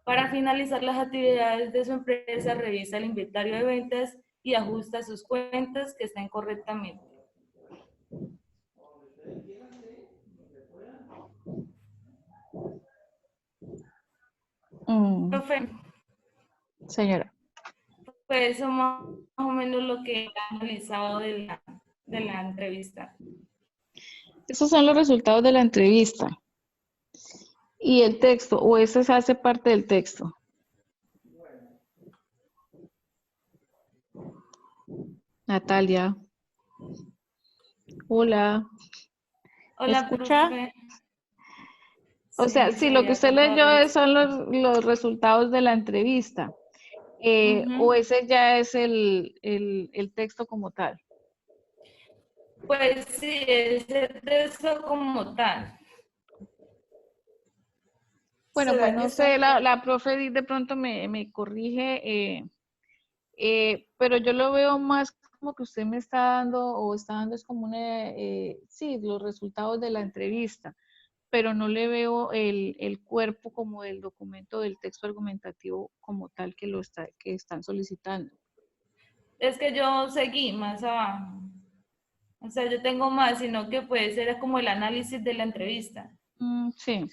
Para finalizar las actividades de su empresa, revisa el inventario de ventas y ajusta sus cuentas que estén correctamente. Profe, Señora. pues eso más o menos lo que he analizado de la entrevista. Esos son los resultados de la entrevista. ¿Y el texto? ¿O ese se hace parte del texto? Natalia. Hola. Hola, ¿Escucha? profe. O sea, Sí, si se lo que había usted cortado leyó la son los resultados de la entrevista, o ese ya es el texto como tal. Pues sí, es el texto como tal. Bueno, pues ¿Será que no está sé, bien? la profe Edith de pronto me corrige, pero yo lo veo más como que usted me está dando, o está dando es como sí, los resultados de la entrevista, pero no le veo el cuerpo como del documento del texto argumentativo como tal que están solicitando. Es que yo seguí más abajo. O sea, yo tengo más, sino que puede ser como el análisis de la entrevista. Sí.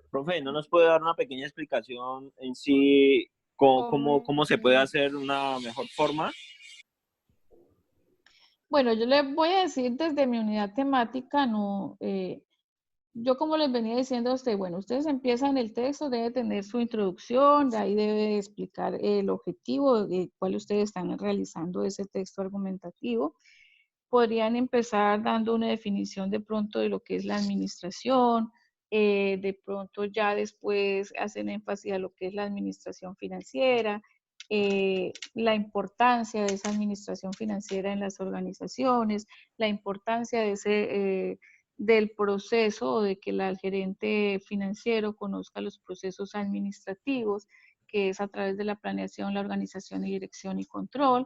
Profe, ¿no nos puede dar una pequeña explicación en sí cómo se puede hacer una mejor forma? Bueno, yo le voy a decir desde mi unidad temática, yo como les venía diciendo a usted, bueno, ustedes empiezan el texto, debe tener su introducción, de ahí debe explicar el objetivo de cuál ustedes están realizando ese texto argumentativo. Podrían empezar dando una definición de pronto de lo que es la administración, de pronto ya después hacen énfasis a lo que es la administración financiera, la importancia de esa administración financiera en las organizaciones, la importancia de del proceso o de que el gerente financiero conozca los procesos administrativos, que es a través de la planeación, la organización y dirección y control.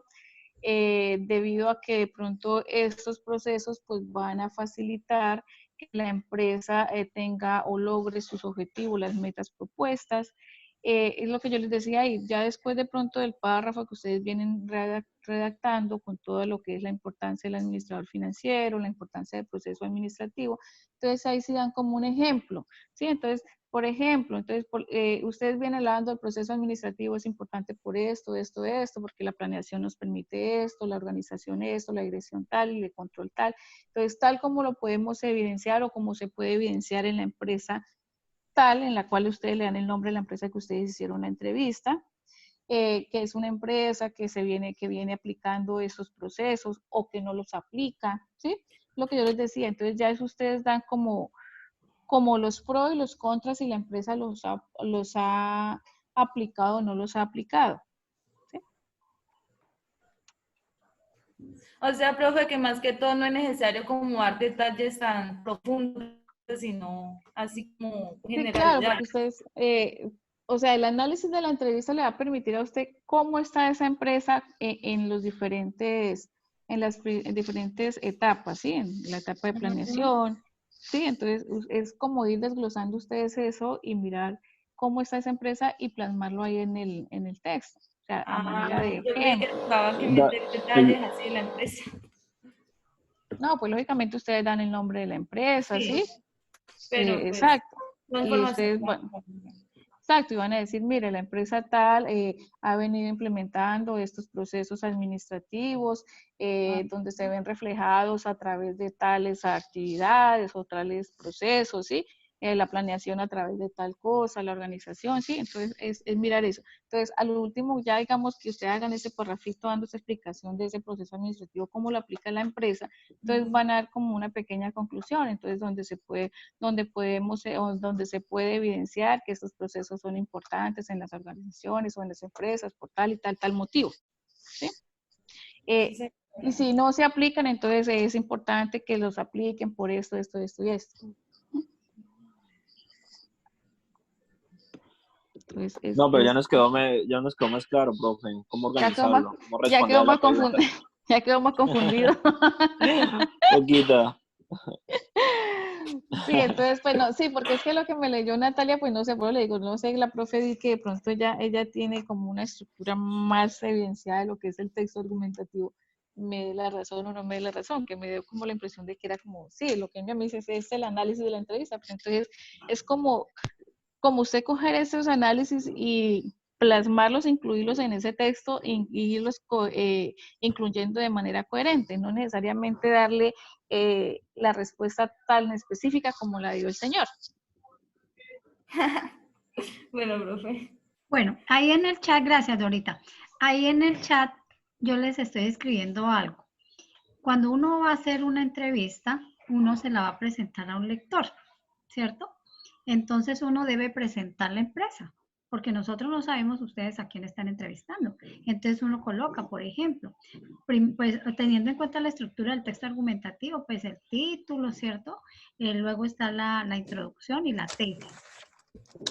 Debido a que de pronto estos procesos pues van a facilitar que la empresa tenga o logre sus objetivos, las metas propuestas. Es lo que yo les decía ahí, ya después de pronto del párrafo que ustedes vienen redactando con todo lo que es la importancia del administrador financiero, la importancia del proceso administrativo. Entonces ahí sí dan como un ejemplo, ¿sí? Entonces, por ejemplo, ustedes vienen hablando del proceso administrativo, es importante por esto, porque la planeación nos permite esto, la organización esto, la dirección tal y el control tal. Entonces, tal como lo podemos evidenciar o como se puede evidenciar en la empresa tal, en la cual ustedes le dan el nombre de la empresa que ustedes hicieron la entrevista, que es una empresa que viene aplicando esos procesos o que no los aplica, ¿sí? Lo que yo les decía, entonces ya eso ustedes dan como los pros y los contras si la empresa los ha aplicado o no los ha aplicado. ¿Sí? O sea, profe, que más que todo no es necesario como dar detalles tan profundos, sino así como Sí, claro, generalidad. porque ustedes, o sea, el análisis de la entrevista le va a permitir a usted cómo está esa empresa en las diferentes etapas, ¿sí? En la etapa de planeación, ¿sí? Entonces, es como ir desglosando ustedes eso y mirar cómo está esa empresa y plasmarlo ahí en el texto. O sea, a manera de Yo creí que ejemplo. estaba que meter detalles así de la empresa. No, pues lógicamente ustedes dan el nombre de la empresa, ¿sí? Pero pues, Exacto. no Y información. ustedes, bueno, exacto, y van a decir, mire, la empresa tal ha venido implementando estos procesos administrativos donde se ven reflejados a través de tales actividades o tales procesos, ¿sí? La planeación a través de tal cosa, la organización, ¿sí? Entonces, es mirar eso. Entonces, al último, ya digamos que ustedes hagan ese parrafito dando esa explicación de ese proceso administrativo, cómo lo aplica la empresa, entonces van a dar como una pequeña conclusión, entonces donde se puede evidenciar que estos procesos son importantes en las organizaciones o en las empresas por tal y tal motivo, ¿sí? Y si no se aplican, entonces es importante que los apliquen por esto y esto. Entonces, No, pero ya nos quedó más claro, profe, cómo organizarlo, cómo ya responder quedó a la más pregunta. ya quedó más confundido. Poquita. Sí, entonces, pues no, sí, porque es que lo que me leyó Natalia, pues no sé, pero le digo, no sé, la profe di que de pronto ella tiene como una estructura más evidenciada de lo que es el texto argumentativo, me dé la razón o no me dé la razón, que me dio como la impresión de que era como, sí, lo que ella me dice es el análisis de la entrevista, pero entonces es como usted coger esos análisis y plasmarlos, incluirlos en ese texto y irlos incluyendo de manera coherente, no necesariamente darle la respuesta tan específica como la dio el señor. Bueno, profe. Bueno, ahí en el chat, gracias Dorita, ahí en el chat yo les estoy escribiendo algo. Cuando uno va a hacer una entrevista, uno se la va a presentar a un lector, ¿cierto? Entonces uno debe presentar la empresa, porque nosotros no sabemos ustedes a quién están entrevistando. Entonces uno coloca, por ejemplo, pues teniendo en cuenta la estructura del texto argumentativo, pues el título, ¿cierto? Luego está la introducción y la tesis.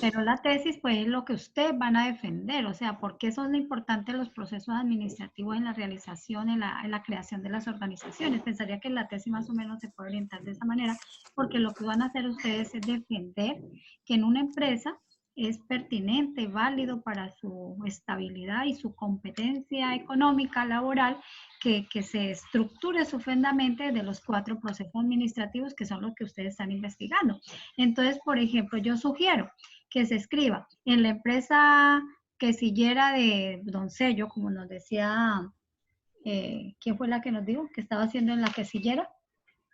Pero la tesis, pues, es lo que ustedes van a defender, o sea, ¿por qué son importantes los procesos administrativos en la realización, en la creación de las organizaciones? Pensaría que la tesis más o menos se puede orientar de esa manera, porque lo que van a hacer ustedes es defender que en una empresa es pertinente, válido para su estabilidad y su competencia económica, laboral, que se estructure su fundamento de los 4 procesos administrativos que son los que ustedes están investigando. Entonces, por ejemplo, yo sugiero que se escriba en la empresa quesillera de Doncello, como nos decía, ¿quién fue la que nos dijo que estaba haciendo en la quesillera?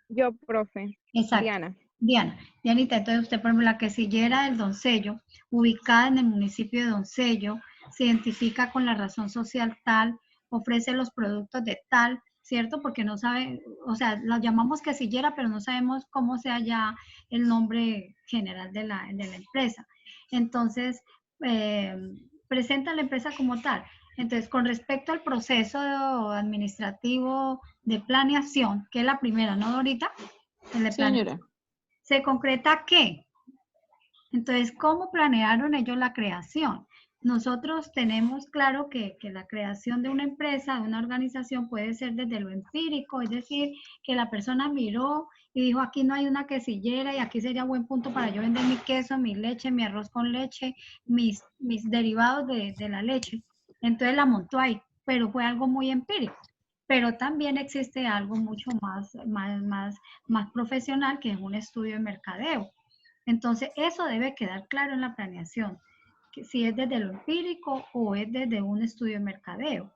Yo, profe. Exacto. Dianita, entonces usted, por ejemplo, la quesillera del Doncello, ubicada en el municipio de Doncello, se identifica con la razón social tal, ofrece los productos de tal, ¿cierto? Porque no sabe, o sea, la llamamos quesillera, pero no sabemos cómo sea ya el nombre general de la empresa. Entonces, presenta la empresa como tal. Entonces, con respecto al proceso administrativo de planeación, que es la primera, ¿no, Dorita? Señora. ¿Se concreta qué? Entonces, ¿cómo planearon ellos la creación? Nosotros tenemos claro que la creación de una empresa, de una organización, puede ser desde lo empírico, es decir, que la persona miró y dijo, aquí no hay una quesillera y aquí sería buen punto para yo vender mi queso, mi leche, mi arroz con leche, mis derivados de la leche. Entonces la montó ahí. pero fue algo muy empírico. Pero también existe algo mucho más profesional, que es un estudio de mercadeo. Entonces, eso debe quedar claro en la planeación, que si es desde lo empírico o es desde un estudio de mercadeo.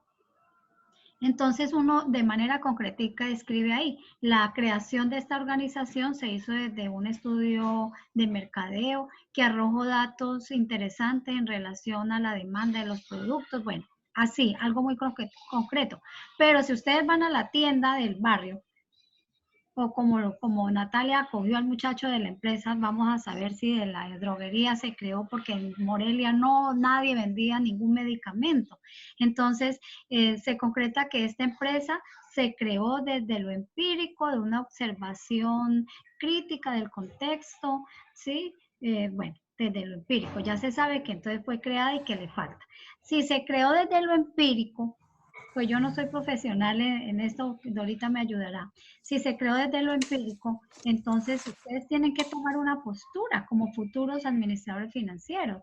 Entonces uno de manera concretica escribe ahí, la creación de esta organización se hizo desde un estudio de mercadeo que arrojó datos interesantes en relación a la demanda de los productos. Bueno, así, algo muy concreto. Pero si ustedes van a la tienda del barrio, o como Natalia acogió al muchacho de la empresa, vamos a saber si de la droguería se creó, porque en Morelia nadie vendía ningún medicamento. Entonces, se concreta que esta empresa se creó desde lo empírico, de una observación crítica del contexto, ¿sí? Bueno, desde lo empírico. Ya se sabe que entonces fue creada y que le falta. Si se creó desde lo empírico, pues yo no soy profesional en esto, Dorita me ayudará. Si se creó desde lo empírico, entonces ustedes tienen que tomar una postura como futuros administradores financieros.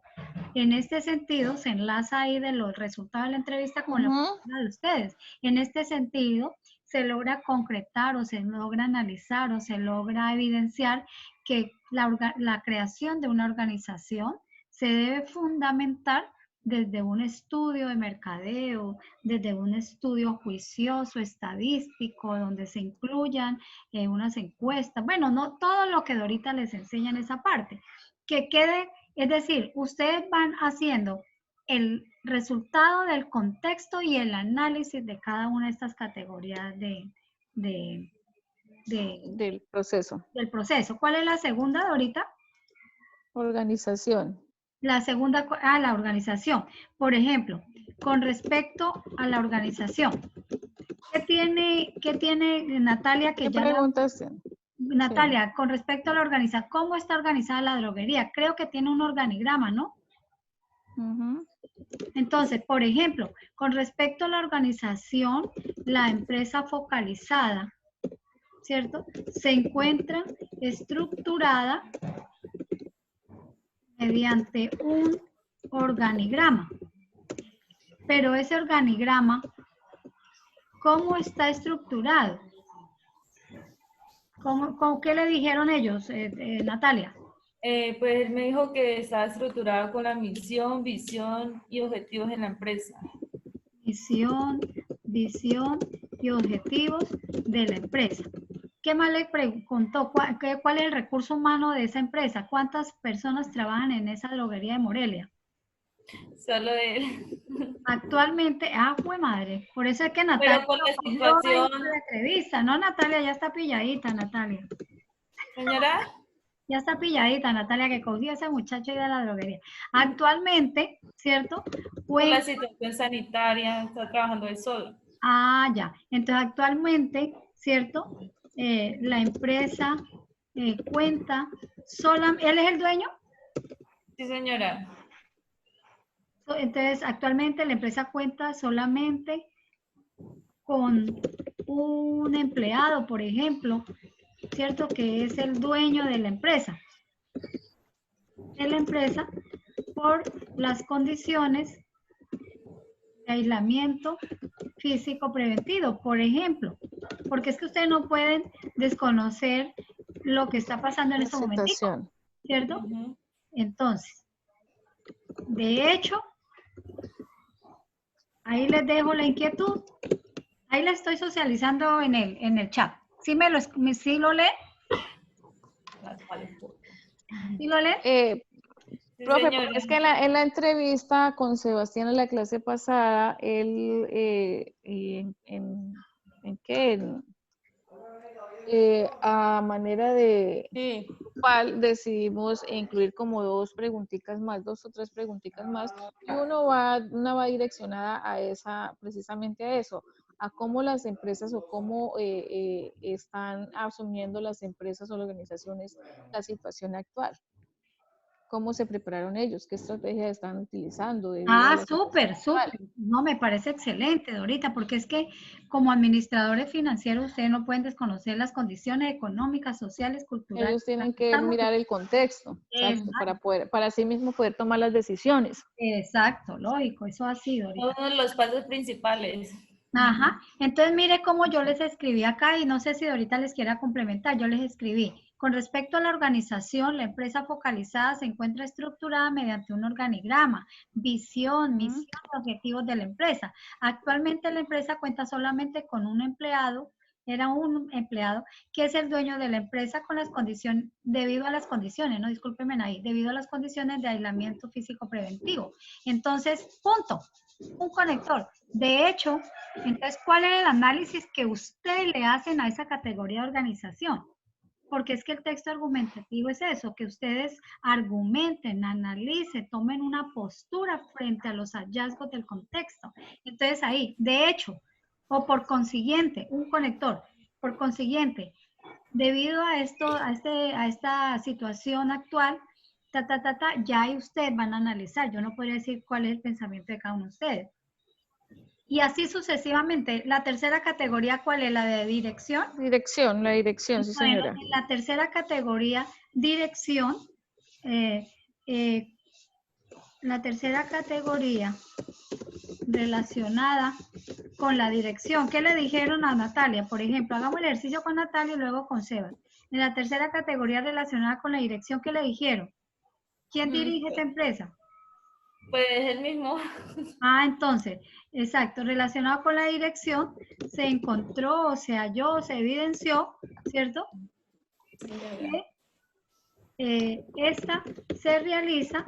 En este sentido, se enlaza ahí de los resultados de la entrevista con la postura de ustedes. En este sentido, se logra concretar o se logra analizar o se logra evidenciar que la creación de una organización se debe fundamentar desde un estudio de mercadeo, desde un estudio juicioso, estadístico, donde se incluyan unas encuestas, bueno, no todo lo que Dorita les enseña en esa parte, que quede, es decir, ustedes van haciendo el resultado del contexto y el análisis de cada una de estas categorías del proceso. del proceso. ¿Cuál es la segunda, Dorita? Organización. La segunda, la organización. Por ejemplo, con respecto a la organización, ¿qué tiene Natalia que ¿Qué ya preguntas? Natalia, sí. Con respecto a la organización, ¿cómo está organizada la droguería? Creo que tiene un organigrama, ¿no? Entonces, por ejemplo, con respecto a la organización, la empresa focalizada, ¿cierto? Se encuentra estructurada mediante un organigrama. Pero ese organigrama, ¿cómo está estructurado? ¿Qué le dijeron ellos, Natalia? Pues él me dijo que estaba estructurado con la misión, visión y objetivos en la empresa. Misión, visión y objetivos de la empresa. ¿Qué más le preguntó? ¿Cuál es el recurso humano de esa empresa? ¿Cuántas personas trabajan en esa droguería de Morelia? Solo él. Actualmente, fue madre. Por eso es que Natalia Pero por la situación. La entrevista, ¿no, Natalia? Ya está pilladita, Natalia. Señora. Ya está pilladita, Natalia, que cogió a ese muchacho y de la droguería. Actualmente, ¿cierto? Por la situación sanitaria, está trabajando él solo. Ya. Entonces, actualmente, ¿cierto? La empresa cuenta ¿él es el dueño? Sí, señora. Entonces, actualmente la empresa cuenta solamente con un empleado, por ejemplo, ¿cierto? Que es el dueño de la empresa. De la empresa por las condiciones de aislamiento físico preventivo, por ejemplo. Porque es que ustedes no pueden desconocer lo que está pasando en este momento, ¿cierto? Entonces, de hecho, ahí les dejo la inquietud. Ahí la estoy socializando en el chat. ¿Sí lo lee? ¿Sí lo lee? Profe, porque es que en la entrevista con Sebastián en la clase pasada, él, a manera de cual decidimos incluir como dos o tres preguntitas más, y una va direccionada a precisamente a eso, a cómo las empresas o cómo están asumiendo las empresas o organizaciones la situación actual. cómo se prepararon ellos, qué estrategias están utilizando. Debido a Ah, la súper, situación actual. súper. No, me parece excelente, Dorita, porque es que como administradores financieros ustedes no pueden desconocer las condiciones económicas, sociales, culturales. Ellos en las tienen que que estamos. mirar el contexto, exacto, para así mismo poder tomar las decisiones. Exacto, lógico, eso ha sido ahorita. Todos los pasos principales. Ajá, entonces mire cómo yo les escribí acá y no sé si ahorita les quiera complementar, yo les escribí, con respecto a la organización, la empresa focalizada se encuentra estructurada mediante un organigrama, visión, misión y objetivos de la empresa. Actualmente la empresa cuenta solamente con un empleado, era un empleado que es el dueño de la empresa con las condiciones, debido a las condiciones, no discúlpenme ahí, debido a las condiciones de aislamiento físico preventivo. Entonces, punto, un conector. De hecho, entonces, ¿cuál es el análisis que ustedes le hacen a esa categoría de organización? Porque es que el texto argumentativo es eso, que ustedes argumenten, analicen, tomen una postura frente a los hallazgos del contexto. Entonces ahí, de hecho, o por consiguiente, un conector, por consiguiente, debido a esto, a esta situación actual, ya ahí ustedes van a analizar. Yo no podría decir cuál es el pensamiento de cada uno de ustedes. Y así sucesivamente. La tercera categoría, ¿cuál es? La de dirección. Dirección, la dirección, sí Bueno, señora. en la tercera categoría, dirección, la tercera categoría relacionada con la dirección. ¿Qué le dijeron a Natalia? Por ejemplo, hagamos el ejercicio con Natalia y luego con Sebas. En la tercera categoría relacionada con la dirección, ¿qué le dijeron? ¿Quién dirige esa empresa? Pues el mismo. Ah, entonces, exacto, relacionado con la dirección, se encontró, se halló, se evidenció, ¿cierto? Que esta se realiza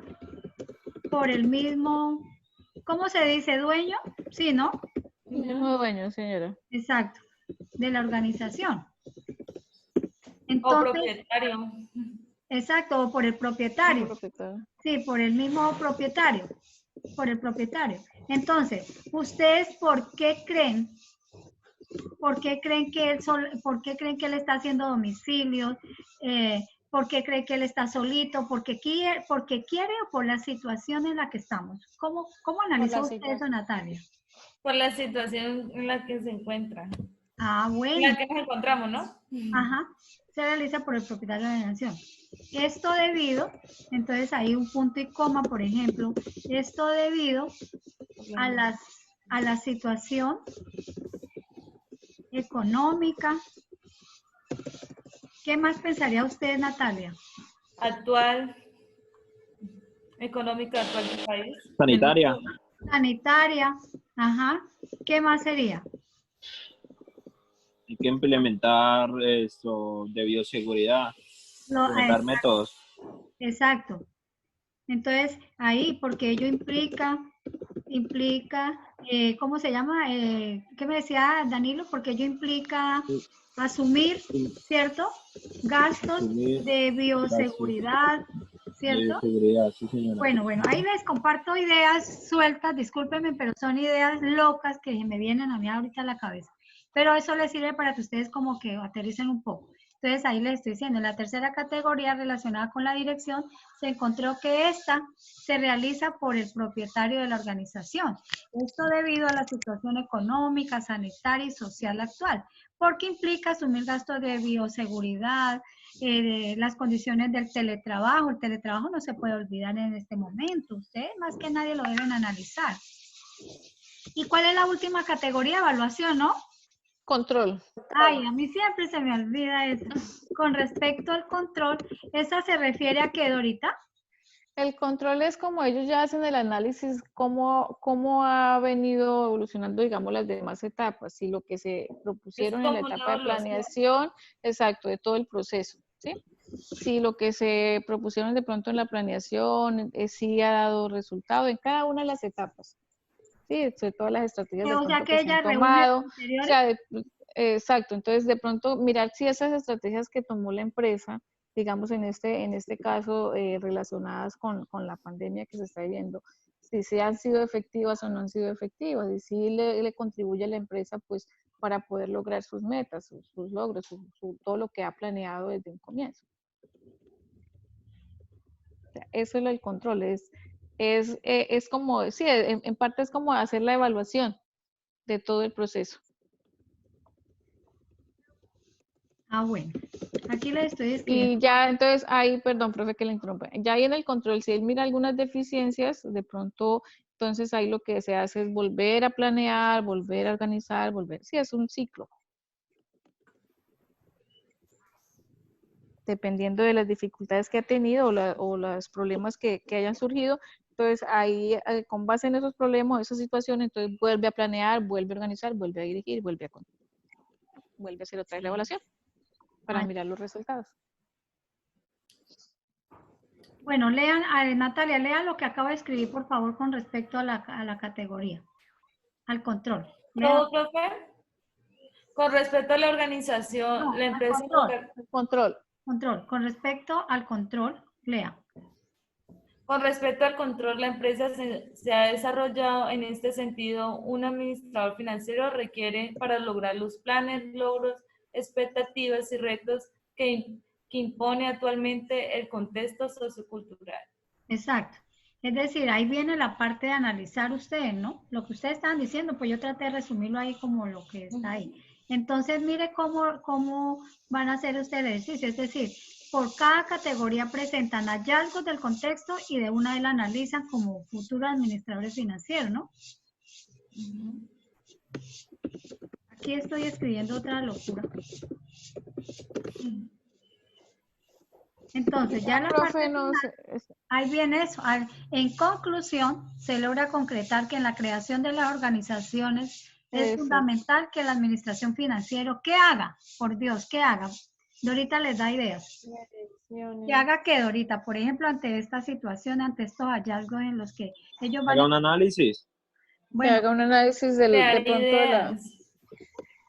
por el mismo, ¿cómo se dice? ¿Dueño? Sí, ¿no? El mismo dueño, señora. Exacto, de la organización. O Entonces, propietario. exacto, o por el propietario. Propietario. Sí, por el mismo propietario, por el propietario. Entonces, ¿ustedes por qué creen? ¿Por qué creen que él está haciendo domicilio? ¿Por qué creen que él está solito? ¿Porque quiere o por la situación en la que estamos? ¿Cómo analizó usted eso, Natalia? Por la situación en la que se encuentra. Ah, En bueno. la que nos encontramos, ¿no? Ajá. Se realiza por el propietario de la nación. Esto debido, entonces hay un punto y coma, por ejemplo, esto debido a la situación económica. ¿Qué más pensaría usted, Natalia? Actual, económica actual del país. Sanitaria. Sanitaria, ajá. ¿Qué más sería? Hay que implementar esto de bioseguridad, implementar métodos. Exacto. Entonces, ahí, porque ello implica, ¿cómo se llama? ¿Qué me decía Danilo? Porque ello implica asumir, ¿cierto? Gastos de bioseguridad, ¿cierto? De bioseguridad, sí, señora. Bueno, ahí les comparto ideas sueltas, discúlpenme, pero son ideas locas que me vienen a mí ahorita a la cabeza. Pero eso les sirve para que ustedes como que aterricen un poco. Entonces ahí les estoy diciendo, en la tercera categoría relacionada con la dirección, se encontró que esta se realiza por el propietario de la organización. Esto debido a la situación económica, sanitaria y social actual, porque implica asumir gastos de bioseguridad, las condiciones del teletrabajo. El teletrabajo no se puede olvidar en este momento. Ustedes más que nadie lo deben analizar. ¿Y cuál es la última categoría? Evaluación, ¿no? Control. Ay, a mí siempre se me olvida eso. Con respecto al control, ¿esa se refiere a qué, Dorita? El control es como ellos ya hacen el análisis, cómo ha venido evolucionando, digamos, las demás etapas, y lo que se propusieron en la etapa de planeación, exacto, de todo el proceso, ¿sí? Si lo que se propusieron de pronto en la planeación, sí ha dado resultado en cada una de las etapas, ¿sí? De todas las estrategias de O sea pronto que que se ella han reúne tomado, los anteriores. o sea, exacto, entonces de pronto mirar si esas estrategias que tomó la empresa, digamos en este caso relacionadas con la pandemia que se está viviendo, si han sido efectivas o no han sido efectivas, y si le contribuye a la empresa pues para poder lograr sus metas, sus logros, todo lo que ha planeado desde un comienzo. eso es el control, es como, sí, en parte es como hacer la evaluación de todo el proceso. Ah, bueno. Aquí le estoy escribiendo. Y ya, entonces, ahí, perdón, profe, que le interrumpa. Ya ahí en el control, si él mira algunas deficiencias, de pronto, entonces ahí lo que se hace es volver a planear, volver a organizar, volver. Sí, es un ciclo. Dependiendo de las dificultades que ha tenido o los problemas que hayan surgido, entonces ahí, con base en esos problemas, esas situaciones, entonces vuelve a planear, vuelve a organizar, vuelve a dirigir, vuelve a hacer otra vez la evaluación para Ah, mirar los resultados. bueno, lean, Natalia, lea lo que acabo de escribir, por favor, con respecto a la categoría, al control. Lea, ¿Todo, profe? Con respecto a la organización, no, la al empresa control. Control. Con respecto al control, lea. Con respecto al control, la empresa se ha desarrollado en este sentido. Un administrador financiero requiere para lograr los planes, logros, expectativas y retos que impone actualmente el contexto sociocultural. Exacto. Es decir, ahí viene la parte de analizar ustedes, ¿no? Lo que ustedes estaban diciendo, pues yo traté de resumirlo ahí como lo que está ahí. Entonces, mire cómo van a hacer ustedes el ejercicio. Es decir, por cada categoría presentan hallazgos del contexto y de una vez la analizan como futuros administradores financieros, ¿no? Aquí estoy escribiendo otra locura. Entonces, ya la parte Profe, no final, sé, ahí viene eso. En conclusión, se logra concretar que en la creación de las organizaciones es Exacto. fundamental que la administración financiera, ¿qué haga? Por Dios, ¿qué haga? Dorita les da ideas. ¿Qué haga qué, Dorita? Por ejemplo, ante esta situación, ante estos hallazgos en los que ellos van Haga a... un análisis. que Bueno, haga un análisis de Crear pronto de la... ideas.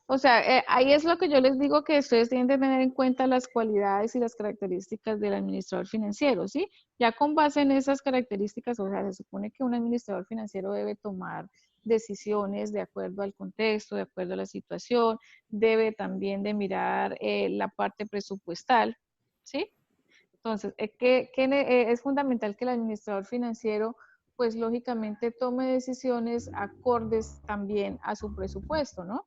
O sea, ahí es lo que yo les digo, que ustedes tienen que tener en cuenta las cualidades y las características del administrador financiero, ¿sí? Ya con base en esas características, o sea, se supone que un administrador financiero debe tomar decisiones de acuerdo al contexto, de acuerdo a la situación, debe también de mirar la parte presupuestal, ¿sí? Entonces, es fundamental que el administrador financiero, pues lógicamente tome decisiones acordes también a su presupuesto, ¿no?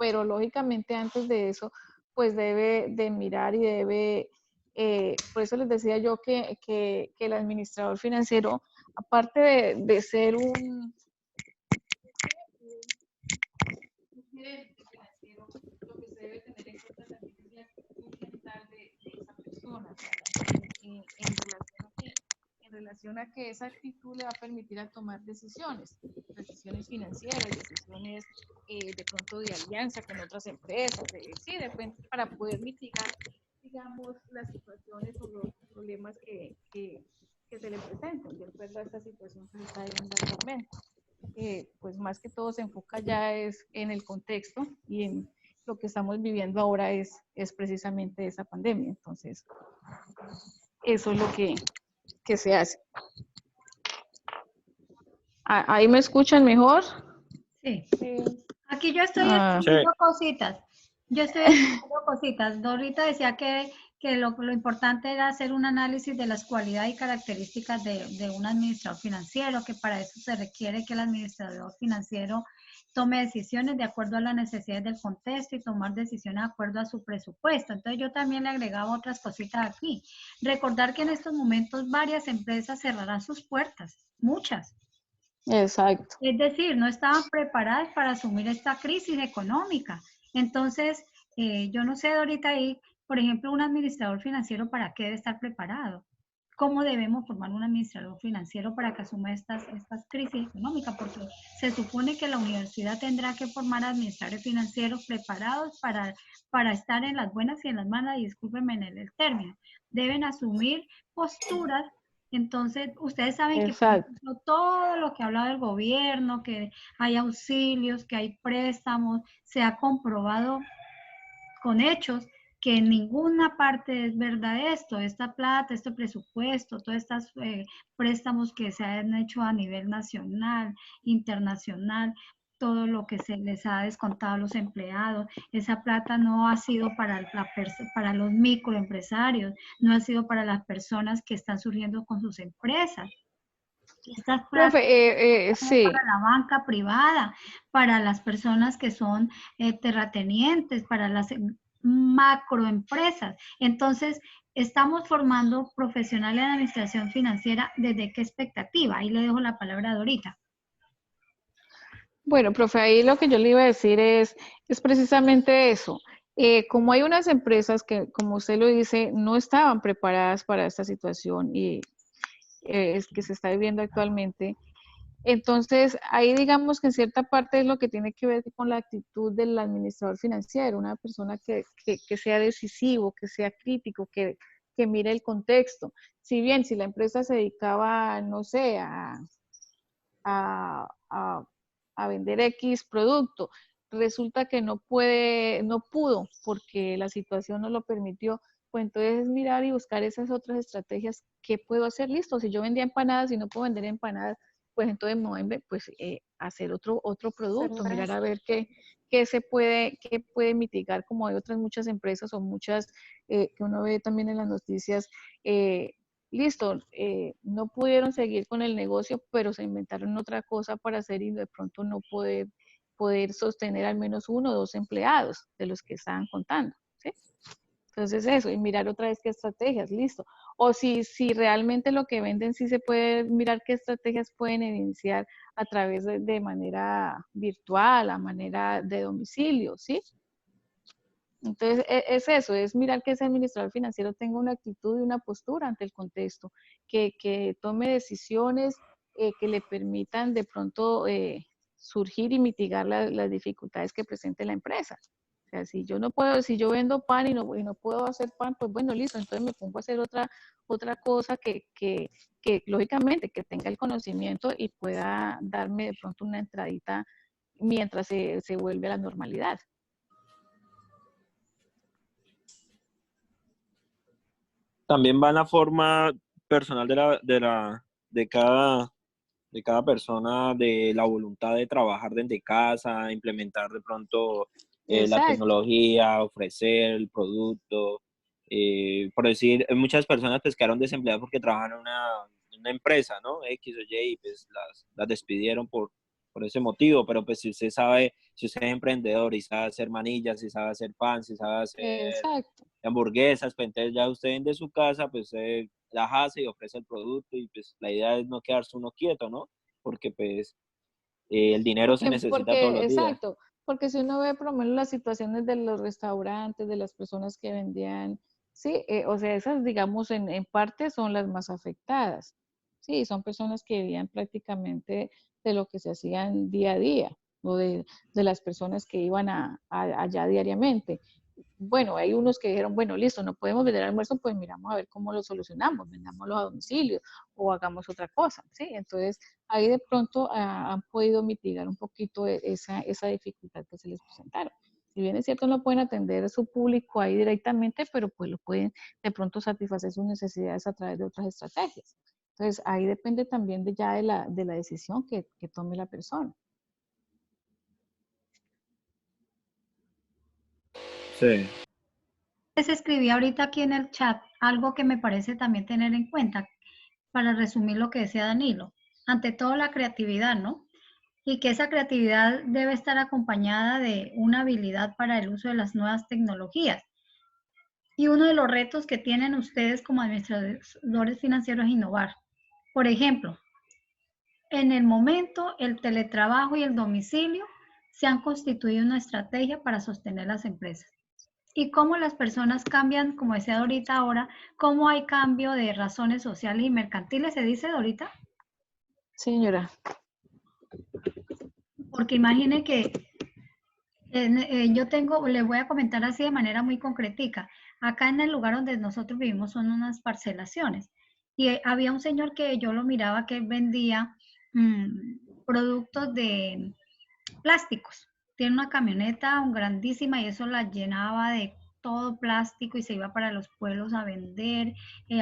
Pero lógicamente antes de eso, pues debe de mirar y debe, por eso les decía yo que el administrador financiero, aparte de ser un gerente financiero, lo que se debe tener en cuenta también es la actitud mental de esa persona, o sea, en relación a que esa actitud le va a permitir a tomar decisiones financieras, decisiones de pronto de alianza con otras empresas, para poder mitigar, digamos, las situaciones o los problemas que se le presenten de acuerdo a esta situación que se está dando actualmente. Pues más que todo se enfoca ya es en el contexto y en lo que estamos viviendo ahora es precisamente esa pandemia. Entonces, eso es lo que se hace. ¿Ahí me escuchan mejor? sí. Sí. Aquí yo estoy Ah, escribiendo cositas. Yo estoy escribiendo cositas. Dorita decía que lo importante era hacer un análisis de las cualidades y características de un administrador financiero, que para eso se requiere que el administrador financiero tome decisiones de acuerdo a las necesidades del contexto y tomar decisiones de acuerdo a su presupuesto. Entonces yo también le agregaba otras cositas aquí. Recordar que en estos momentos varias empresas cerrarán sus puertas, muchas. exacto. Es decir, no estaban preparadas para asumir esta crisis económica. Entonces, yo no sé, Dorita, ahí, por ejemplo, un administrador financiero, ¿para qué debe estar preparado? ¿Cómo debemos formar un administrador financiero para que asuma estas crisis económicas? Porque se supone que la universidad tendrá que formar administradores financieros preparados para estar en las buenas y en las malas, y discúlpenme en el término. Deben asumir posturas. Entonces, ustedes saben que, por Exacto. ejemplo, todo lo que ha hablado el gobierno, que hay auxilios, que hay préstamos, se ha comprobado con hechos que en ninguna parte es verdad esto, esta plata, este presupuesto, todos estos préstamos que se han hecho a nivel nacional, internacional, todo lo que se les ha descontado a los empleados. Esa plata no ha sido para los microempresarios, no ha sido para las personas que están surgiendo con sus empresas. Estas plata Profe, sí. para la banca privada, para las personas que son terratenientes, para las macroempresas. Entonces, estamos formando profesionales de administración financiera. ¿Desde qué expectativa? Ahí le dejo la palabra a Dorita. Bueno, profe, ahí lo que yo le iba a decir es precisamente eso. Como hay unas empresas que, como usted lo dice, no estaban preparadas para esta situación y es que se está viviendo actualmente, entonces ahí digamos que en cierta parte es lo que tiene que ver con la actitud del administrador financiero, una persona que sea decisivo, que sea crítico, que mire el contexto. Si bien si la empresa se dedicaba, no sé, a, a vender X producto. Resulta que no pudo porque la situación no lo permitió. Pues entonces mirar y buscar esas otras estrategias. ¿Qué puedo hacer? Listo, si yo vendía empanadas y no puedo vender empanadas, pues entonces me voy a hacer otro producto, mirar a ver qué puede mitigar, como hay otras muchas empresas o muchas que uno ve también en las noticias, listo, no pudieron seguir con el negocio, pero se inventaron otra cosa para hacer y de pronto no poder sostener al menos 1 o 2 empleados de los que estaban contando, ¿sí? Entonces eso, y mirar otra vez qué estrategias, listo. O si realmente lo que venden sí se puede mirar qué estrategias pueden evidenciar a través de manera virtual, a manera de domicilio, ¿sí? Entonces, es eso, es mirar que ese administrador financiero tenga una actitud y una postura ante el contexto, que tome decisiones que le permitan de pronto surgir y mitigar las dificultades que presente la empresa. O sea, si yo vendo pan y no puedo hacer pan, pues bueno, listo, entonces me pongo a hacer otra cosa que lógicamente que tenga el conocimiento y pueda darme de pronto una entradita mientras se vuelve a la normalidad. También va en la forma personal de cada persona, de la voluntad de trabajar desde casa, implementar de pronto la Exacto. tecnología, ofrecer el producto. Por decir, muchas personas pues quedaron desempleadas porque trabajan en una empresa, ¿no? X o Y, y pues las despidieron por ese motivo, pero pues si usted sabe, si usted es emprendedor y sabe hacer manillas, si sabe hacer pan, si sabe hacer Exacto. hamburguesas, pues entonces ya usted vende su casa, pues las hace y ofrece el producto y pues la idea es no quedarse uno quieto, ¿no? Porque pues el dinero se necesita todos los días. Exacto, porque si uno ve por lo menos las situaciones de los restaurantes, de las personas que vendían, sí, o sea, esas digamos en parte son las más afectadas, sí, son personas que vivían prácticamente de lo que se hacían día a día, o de las personas que iban allá diariamente. Bueno, hay unos que dijeron, bueno, listo, no podemos vender almuerzo, pues miramos a ver cómo lo solucionamos, vendámoslo a domicilio o hagamos otra cosa, ¿sí? Entonces, ahí de pronto han podido mitigar un poquito esa dificultad que se les presentaron. Si bien es cierto, no pueden atender a su público ahí directamente, pero pues lo pueden de pronto satisfacer sus necesidades a través de otras estrategias. Entonces, ahí depende también de la decisión que tome la persona. Sí. Les escribí ahorita aquí en el chat algo que me parece también tener en cuenta para resumir lo que decía Danilo. Ante todo la creatividad, ¿no? Y que esa creatividad debe estar acompañada de una habilidad para el uso de las nuevas tecnologías. Y uno de los retos que tienen ustedes como administradores financieros es innovar. Por ejemplo, en el momento el teletrabajo y el domicilio se han constituido una estrategia para sostener las empresas. Y cómo las personas cambian, como decía Dorita ahora, cómo hay cambio de razones sociales y mercantiles, ¿se dice, Dorita? Señora. Porque imagine que les voy a comentar así de manera muy concretica. Acá en el lugar donde nosotros vivimos son unas parcelaciones. Y había un señor que yo lo miraba que vendía productos de plásticos. Tiene una camioneta grandísima y eso la llenaba de todo plástico y se iba para los pueblos a vender,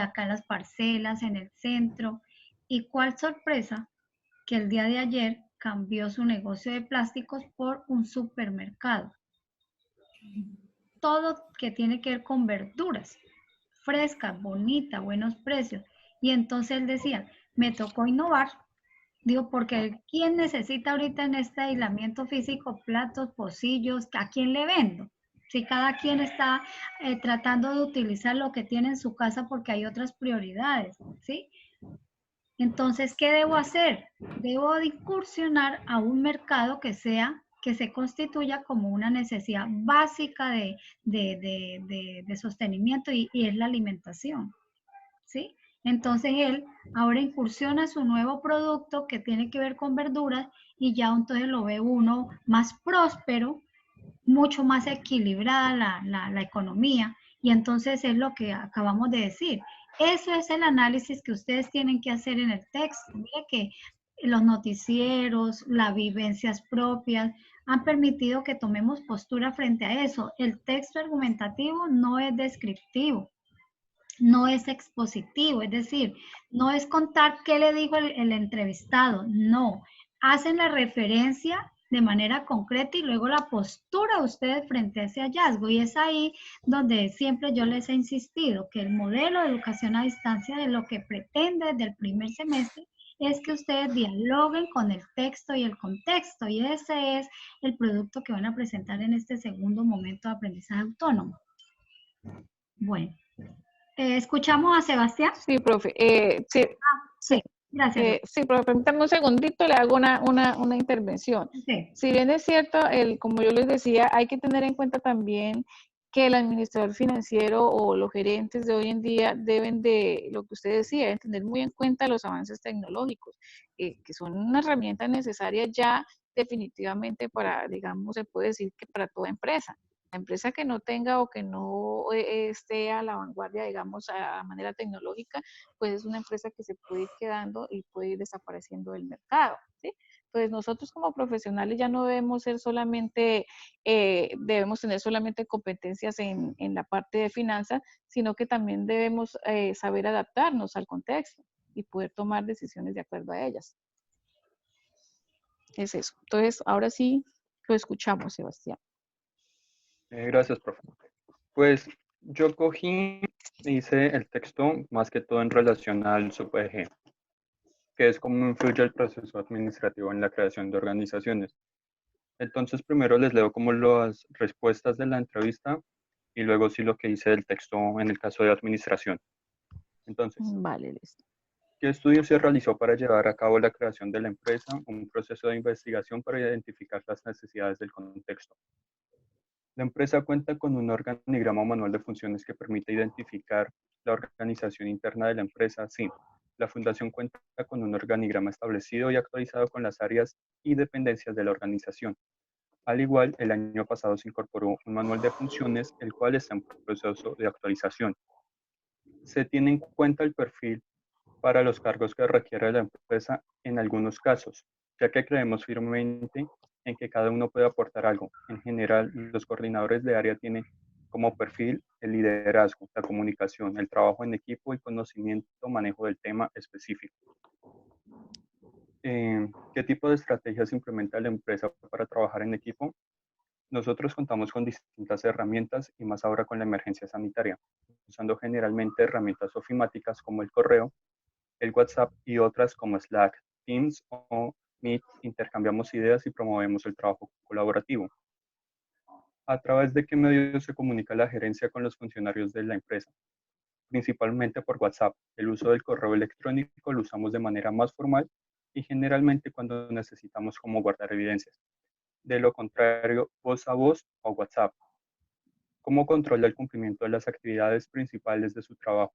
acá en las parcelas, en el centro. Y cuál sorpresa que el día de ayer cambió su negocio de plásticos por un supermercado. Todo que tiene que ver con verduras, frescas, bonitas, buenos precios. Y entonces él decía, me tocó innovar. Digo, porque ¿quién necesita ahorita en este aislamiento físico platos, pocillos? ¿A quién le vendo? Si cada quien está tratando de utilizar lo que tiene en su casa porque hay otras prioridades, ¿sí? Entonces, ¿qué debo hacer? Debo de incursionar a un mercado que se constituya como una necesidad básica de sostenimiento y es la alimentación, ¿sí? Entonces él ahora incursiona su nuevo producto que tiene que ver con verduras y ya entonces lo ve uno más próspero, mucho más equilibrada la economía y entonces es lo que acabamos de decir. Eso es el análisis que ustedes tienen que hacer en el texto. Mira que los noticieros, las vivencias propias han permitido que tomemos postura frente a eso. El texto argumentativo no es descriptivo, no es expositivo, es decir, no es contar qué le dijo el entrevistado, no. Hacen la referencia de manera concreta y luego la postura de ustedes frente a ese hallazgo. Y es ahí donde siempre yo les he insistido que el modelo de educación a distancia de lo que pretende desde el primer semestre es que ustedes dialoguen con el texto y el contexto. Y ese es el producto que van a presentar en este segundo momento de aprendizaje autónomo. Bueno. ¿Escuchamos a Sebastián? Sí, profe. Sí, sí. Gracias. Sí, profe, permítame un segundito, le hago una intervención. Sí. Si bien es cierto, como yo les decía, hay que tener en cuenta también que el administrador financiero o los gerentes de hoy en día deben de, lo que usted decía, deben tener muy en cuenta los avances tecnológicos, que son una herramienta necesaria ya definitivamente para, digamos, se puede decir que para toda empresa. La empresa que no tenga o que no esté a la vanguardia, digamos, a manera tecnológica, pues es una empresa que se puede ir quedando y puede ir desapareciendo del mercado, ¿sí? Entonces nosotros como profesionales ya no debemos ser solamente, debemos tener solamente competencias en la parte de finanzas, sino que también debemos saber adaptarnos al contexto y poder tomar decisiones de acuerdo a ellas. Es eso. Entonces, ahora sí lo escuchamos, Sebastián. Gracias, profe. Pues yo cogí, hice el texto más que todo en relación al SUBEG, que es cómo influye el proceso administrativo en la creación de organizaciones. Entonces, primero les leo como las respuestas de la entrevista y luego sí lo que hice del texto en el caso de administración. Entonces, vale, listo. ¿Qué estudio se realizó para llevar a cabo la creación de la empresa? Un proceso de investigación para identificar las necesidades del contexto. La empresa cuenta con un organigrama o manual de funciones que permite identificar la organización interna de la empresa. Sí, la fundación cuenta con un organigrama establecido y actualizado con las áreas y dependencias de la organización. Al igual, el año pasado se incorporó un manual de funciones, el cual está en proceso de actualización. Se tiene en cuenta el perfil para los cargos que requiere la empresa en algunos casos, ya que creemos firmemente en que cada uno puede aportar algo. En general, los coordinadores de área tienen como perfil el liderazgo, la comunicación, el trabajo en equipo y conocimiento o manejo del tema específico. ¿Qué tipo de estrategias implementa la empresa para trabajar en equipo? Nosotros contamos con distintas herramientas y más ahora con la emergencia sanitaria, usando generalmente herramientas ofimáticas como el correo, el WhatsApp y otras como Slack, Teams o Meet. Intercambiamos ideas y promovemos el trabajo colaborativo. ¿A través de qué medios se comunica la gerencia con los funcionarios de la empresa? Principalmente por WhatsApp. El uso del correo electrónico lo usamos de manera más formal y generalmente cuando necesitamos como guardar evidencias. De lo contrario, voz a voz o WhatsApp. ¿Cómo controla el cumplimiento de las actividades principales de su trabajo?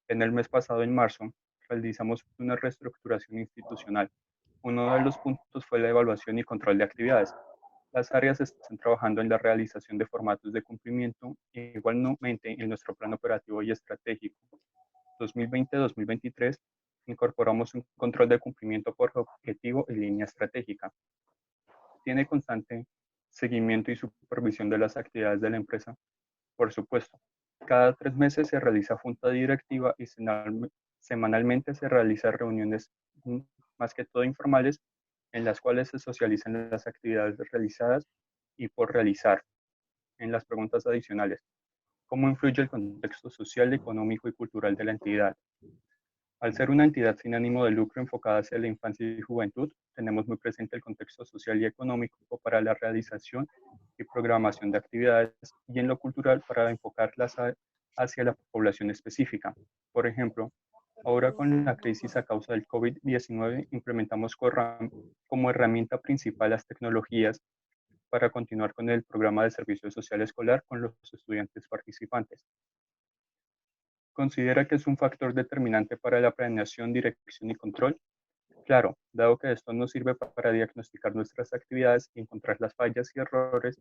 En el mes pasado, en marzo, realizamos una reestructuración institucional. Uno de los puntos fue la evaluación y control de actividades. Las áreas están trabajando en la realización de formatos de cumplimiento e igualmente en nuestro plan operativo y estratégico 2020-2023 incorporamos un control de cumplimiento por objetivo y línea estratégica. ¿Tiene constante seguimiento y supervisión de las actividades de la empresa? Por supuesto. Cada 3 meses se realiza junta directiva y semanalmente se realizan reuniones más que todo informales en las cuales se socializan las actividades realizadas y por realizar. En las preguntas adicionales, ¿cómo influye el contexto social, económico y cultural de la entidad? Al ser una entidad sin ánimo de lucro enfocada hacia la infancia y juventud, tenemos muy presente el contexto social y económico para la realización y programación de actividades, y en lo cultural para enfocarlas hacia la población específica. Por ejemplo, ahora con la crisis a causa del COVID-19 implementamos como herramienta principal las tecnologías para continuar con el programa de servicio social escolar con los estudiantes participantes. ¿Considera que es un factor determinante para la planeación, dirección y control? Claro, dado que esto nos sirve para diagnosticar nuestras actividades y encontrar las fallas y errores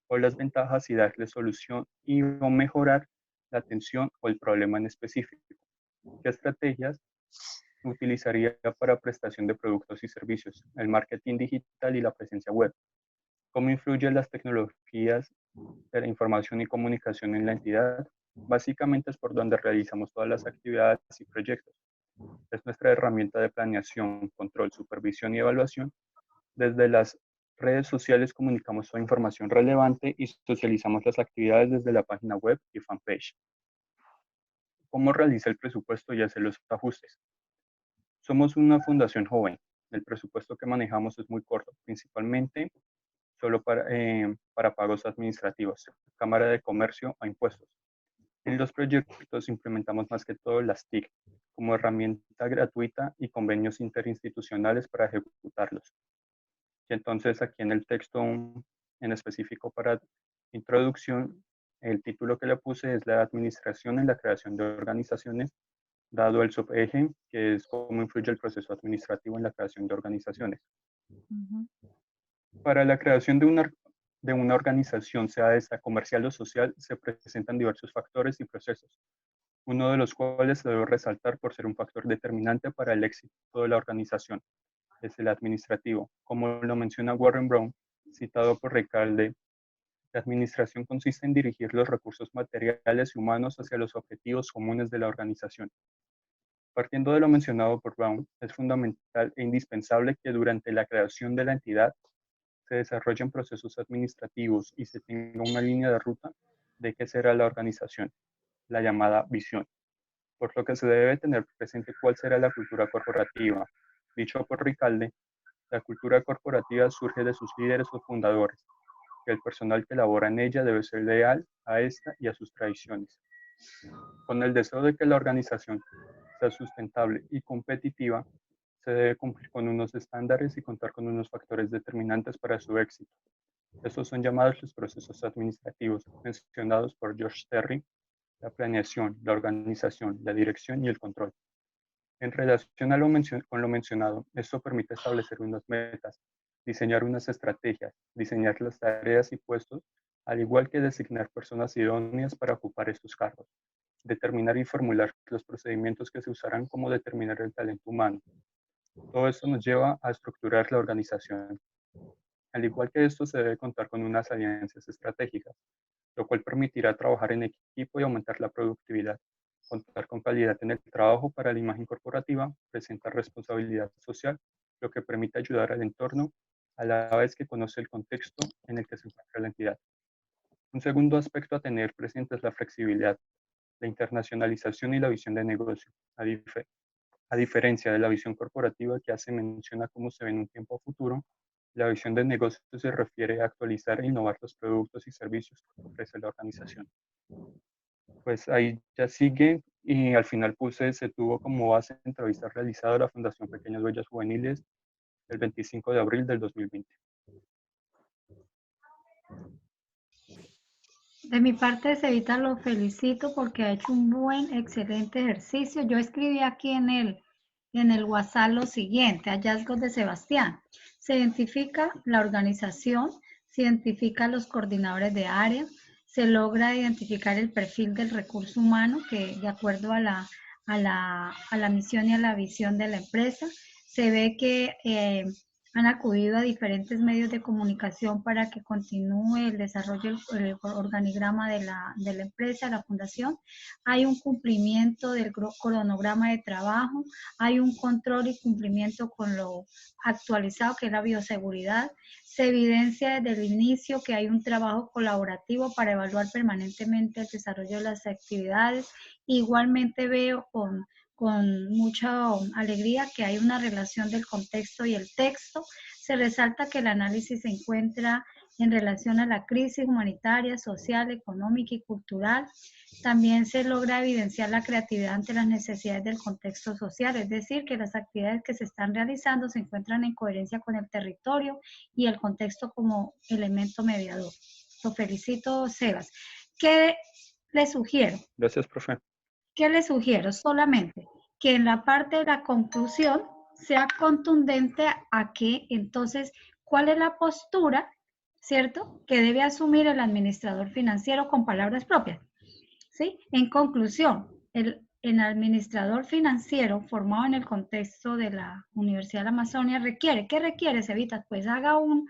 o las ventajas y darle solución y o mejorar la atención o el problema en específico. ¿Qué estrategias utilizaría para prestación de productos y servicios, el marketing digital y la presencia web? ¿Cómo influyen las tecnologías de la información y comunicación en la entidad? Básicamente es por donde realizamos todas las actividades y proyectos. Es nuestra herramienta de planeación, control, supervisión y evaluación. Desde las redes sociales comunicamos toda información relevante y socializamos las actividades desde la página web y fanpage. ¿Cómo realiza el presupuesto y hace los ajustes? Somos una fundación joven. El presupuesto que manejamos es muy corto, principalmente solo para pagos administrativos, Cámara de Comercio o impuestos. En los proyectos implementamos más que todo las TIC como herramienta gratuita y convenios interinstitucionales para ejecutarlos. Y entonces aquí en el texto en específico para introducción, el título que le puse es la administración en la creación de organizaciones, dado el subeje que es cómo influye el proceso administrativo en la creación de organizaciones. Para la creación de una organización, sea esta comercial o social, se presentan diversos factores y procesos, uno de los cuales se debe resaltar por ser un factor determinante para el éxito de la organización, es el administrativo. Como lo menciona Warren Brown, citado por Recalde, la administración consiste en dirigir los recursos materiales y humanos hacia los objetivos comunes de la organización. Partiendo de lo mencionado por Brown, es fundamental e indispensable que durante la creación de la entidad se desarrollen procesos administrativos y se tenga una línea de ruta de qué será la organización, la llamada visión, por lo que se debe tener presente cuál será la cultura corporativa. Dicho por Recalde, la cultura corporativa surge de sus líderes o fundadores, que el personal que labora en ella debe ser leal a esta y a sus tradiciones. Con el deseo de que la organización sea sustentable y competitiva, se debe cumplir con unos estándares y contar con unos factores determinantes para su éxito. Estos son llamados los procesos administrativos mencionados por George Terry: la planeación, la organización, la dirección y el control. En relación a con lo mencionado, esto permite establecer unas metas, diseñar unas estrategias, diseñar las tareas y puestos, al igual que designar personas idóneas para ocupar estos cargos, determinar y formular los procedimientos que se usarán como determinar el talento humano. Todo esto nos lleva a estructurar la organización. Al igual que esto, se debe contar con unas alianzas estratégicas, lo cual permitirá trabajar en equipo y aumentar la productividad, contar con calidad en el trabajo para la imagen corporativa, presentar responsabilidad social, lo que permite ayudar al entorno a la vez que conoce el contexto en el que se encuentra la entidad. Un segundo aspecto a tener presente es la flexibilidad, la internacionalización y la visión de negocio. A diferencia de la visión corporativa que hace mención a cómo se ve en un tiempo futuro, la visión de negocio se refiere a actualizar e innovar los productos y servicios que ofrece la organización. Pues ahí ya sigue, y al final se tuvo como base entrevista realizada a la Fundación Pequeñas Huellas Juveniles el 25 de abril del 2020. De mi parte, Cevita, lo felicito porque ha hecho un excelente ejercicio. Yo escribí aquí en el WhatsApp lo siguiente: hallazgos de Sebastián. Se identifica la organización, se identifica los coordinadores de área, se logra identificar el perfil del recurso humano que de acuerdo a la misión y a la visión de la empresa, se ve que han acudido a diferentes medios de comunicación para que continúe el desarrollo del organigrama de la empresa, la fundación. Hay un cumplimiento del cronograma de trabajo, hay un control y cumplimiento con lo actualizado que es la bioseguridad. Se evidencia desde el inicio que hay un trabajo colaborativo para evaluar permanentemente el desarrollo de las actividades. Igualmente veo con mucha alegría que hay una relación del contexto y el texto. Se resalta que el análisis se encuentra en relación a la crisis humanitaria, social, económica y cultural. También se logra evidenciar la creatividad ante las necesidades del contexto social, es decir, que las actividades que se están realizando se encuentran en coherencia con el territorio y el contexto como elemento mediador. Lo felicito, Sebas. ¿Qué le sugiero? Gracias, profe. ¿Qué le sugiero? Solamente que en la parte de la conclusión sea contundente a que entonces, ¿cuál es la postura, cierto, que debe asumir el administrador financiero con palabras propias? ¿Sí? En conclusión, el administrador financiero formado en el contexto de la Universidad de la Amazonia requiere, ¿qué requiere, Cevitas? Pues haga un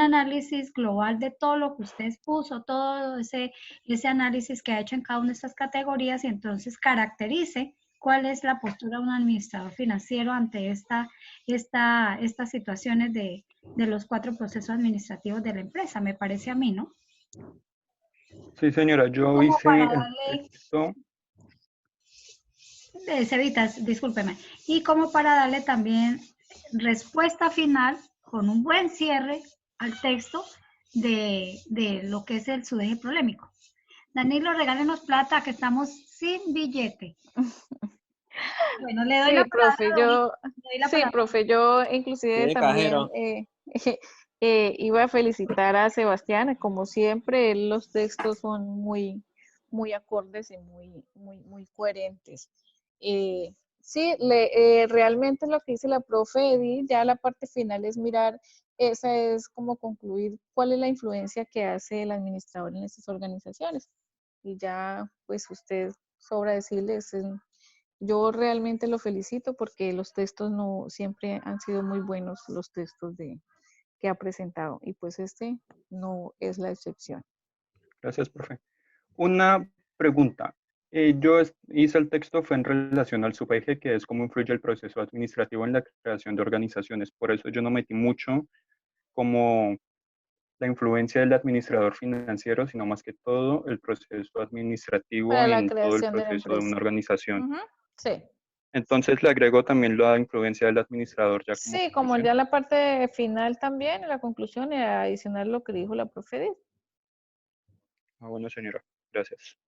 análisis global de todo lo que usted expuso, todo ese análisis que ha hecho en cada una de estas categorías y entonces caracterice cuál es la postura de un administrador financiero ante estas situaciones de los 4 procesos administrativos de la empresa, me parece a mí, ¿no? Sí, señora, yo Como hice para el darle... texto. Cevitas, discúlpeme. Y como para darle también respuesta final con un buen cierre al texto de lo que es su eje polémico. Danilo, regálenos plata, que estamos sin billete. Bueno, le doy Sí, la profe, palabra. yo, Le doy la sí, palabra. profe, yo inclusive Tiene también cajero. iba a felicitar a Sebastián, como siempre, los textos son muy, muy acordes y muy coherentes. Sí, realmente lo que dice la profe Edith, ya la parte final es mirar, esa es como concluir cuál es la influencia que hace el administrador en estas organizaciones. Y ya, pues usted sobra decirles, yo realmente lo felicito porque los textos no siempre han sido muy buenos, los textos que ha presentado, y pues este no es la excepción. Gracias, profe. Una pregunta. Yo hice el texto fue en relación al subeje, que es cómo influye el proceso administrativo en la creación de organizaciones. Por eso yo no metí mucho como la influencia del administrador financiero, sino más que todo el proceso administrativo Para la en todo el creación de la proceso de una empresa. organización. Ujú, sí. Entonces le agrego también la influencia del administrador ya como Sí, como conclusión. ya la parte final también, en la conclusión, y adicional lo que dijo la profe Edith. Ah, bueno, señora. Gracias.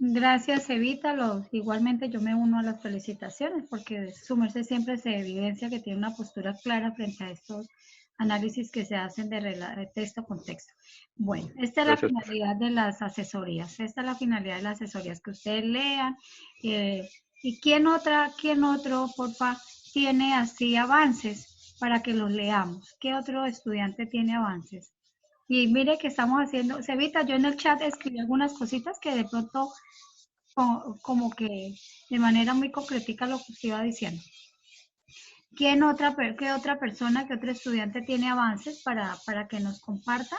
Gracias, Evita. Igualmente yo me uno a las felicitaciones porque su merced siempre se evidencia que tiene una postura clara frente a estos análisis que se hacen de texto con texto. Bueno, esta es la Gracias, profe. finalidad de las asesorías. Esta es la finalidad de las asesorías, que ustedes lean. ¿Y quién otro, porfa, tiene así avances para que los leamos? ¿Qué otro estudiante tiene avances? Y mire que estamos haciendo, Cevita, yo en el chat escribí algunas cositas que de pronto como que de manera muy concretica lo que usted iba diciendo. ¿Qué otra persona, qué otro estudiante tiene avances para que nos comparta?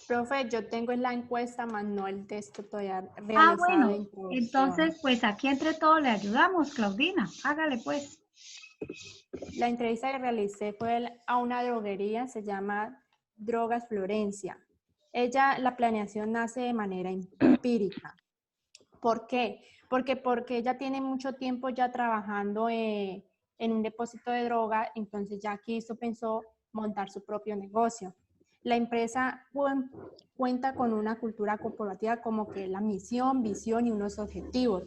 Profe, yo tengo la encuesta, más no el texto todavía Ah, realizado de bueno, introducción. entonces pues aquí entre todos le ayudamos, Claudina, hágale pues. La entrevista que realicé fue a una droguería, se llama Drogas Florencia. La planeación nace de manera empírica. ¿Por qué? Porque ella tiene mucho tiempo ya trabajando en un depósito de droga, entonces ya pensó montar su propio negocio. La empresa cuenta con una cultura corporativa como que la misión, visión y unos objetivos.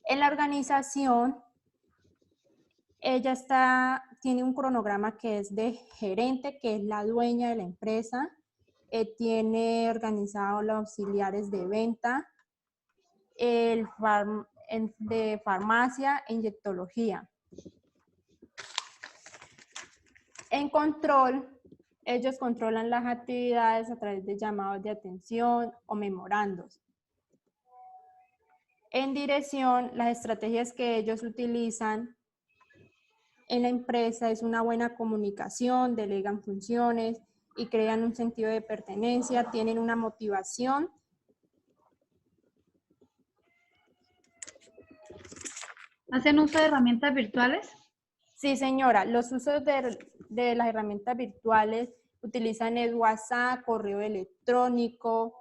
En la organización, ella tiene un cronograma que es de gerente, que es la dueña de la empresa. Tiene organizado los auxiliares de venta, de farmacia e inyectología. En control, ellos controlan las actividades a través de llamados de atención o memorandos. En dirección, las estrategias que ellos utilizan en la empresa es una buena comunicación, delegan funciones y crean un sentido de pertenencia, tienen una motivación. ¿Hacen uso de herramientas virtuales? Sí, señora, los usos de las herramientas virtuales utilizan el WhatsApp, correo electrónico,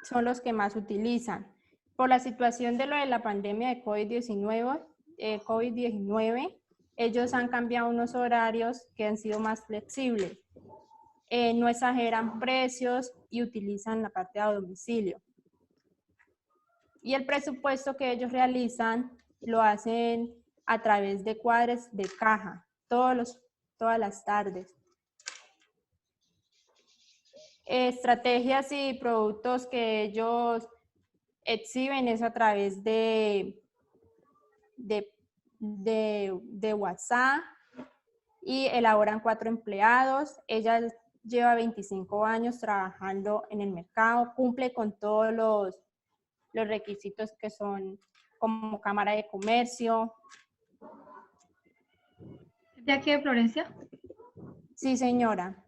son los que más utilizan. Por la situación de lo de la pandemia de COVID-19, ellos han cambiado unos horarios que han sido más flexibles. No exageran precios y utilizan la parte a domicilio. Y el presupuesto que ellos realizan lo hacen a través de cuadros de caja, todas las tardes. Estrategias y productos que ellos exhiben es a través de WhatsApp y elaboran 4 empleados. Ella lleva 25 años trabajando en el mercado, cumple con todos los requisitos que son como Cámara de Comercio. ¿De aquí de Florencia? Sí, señora.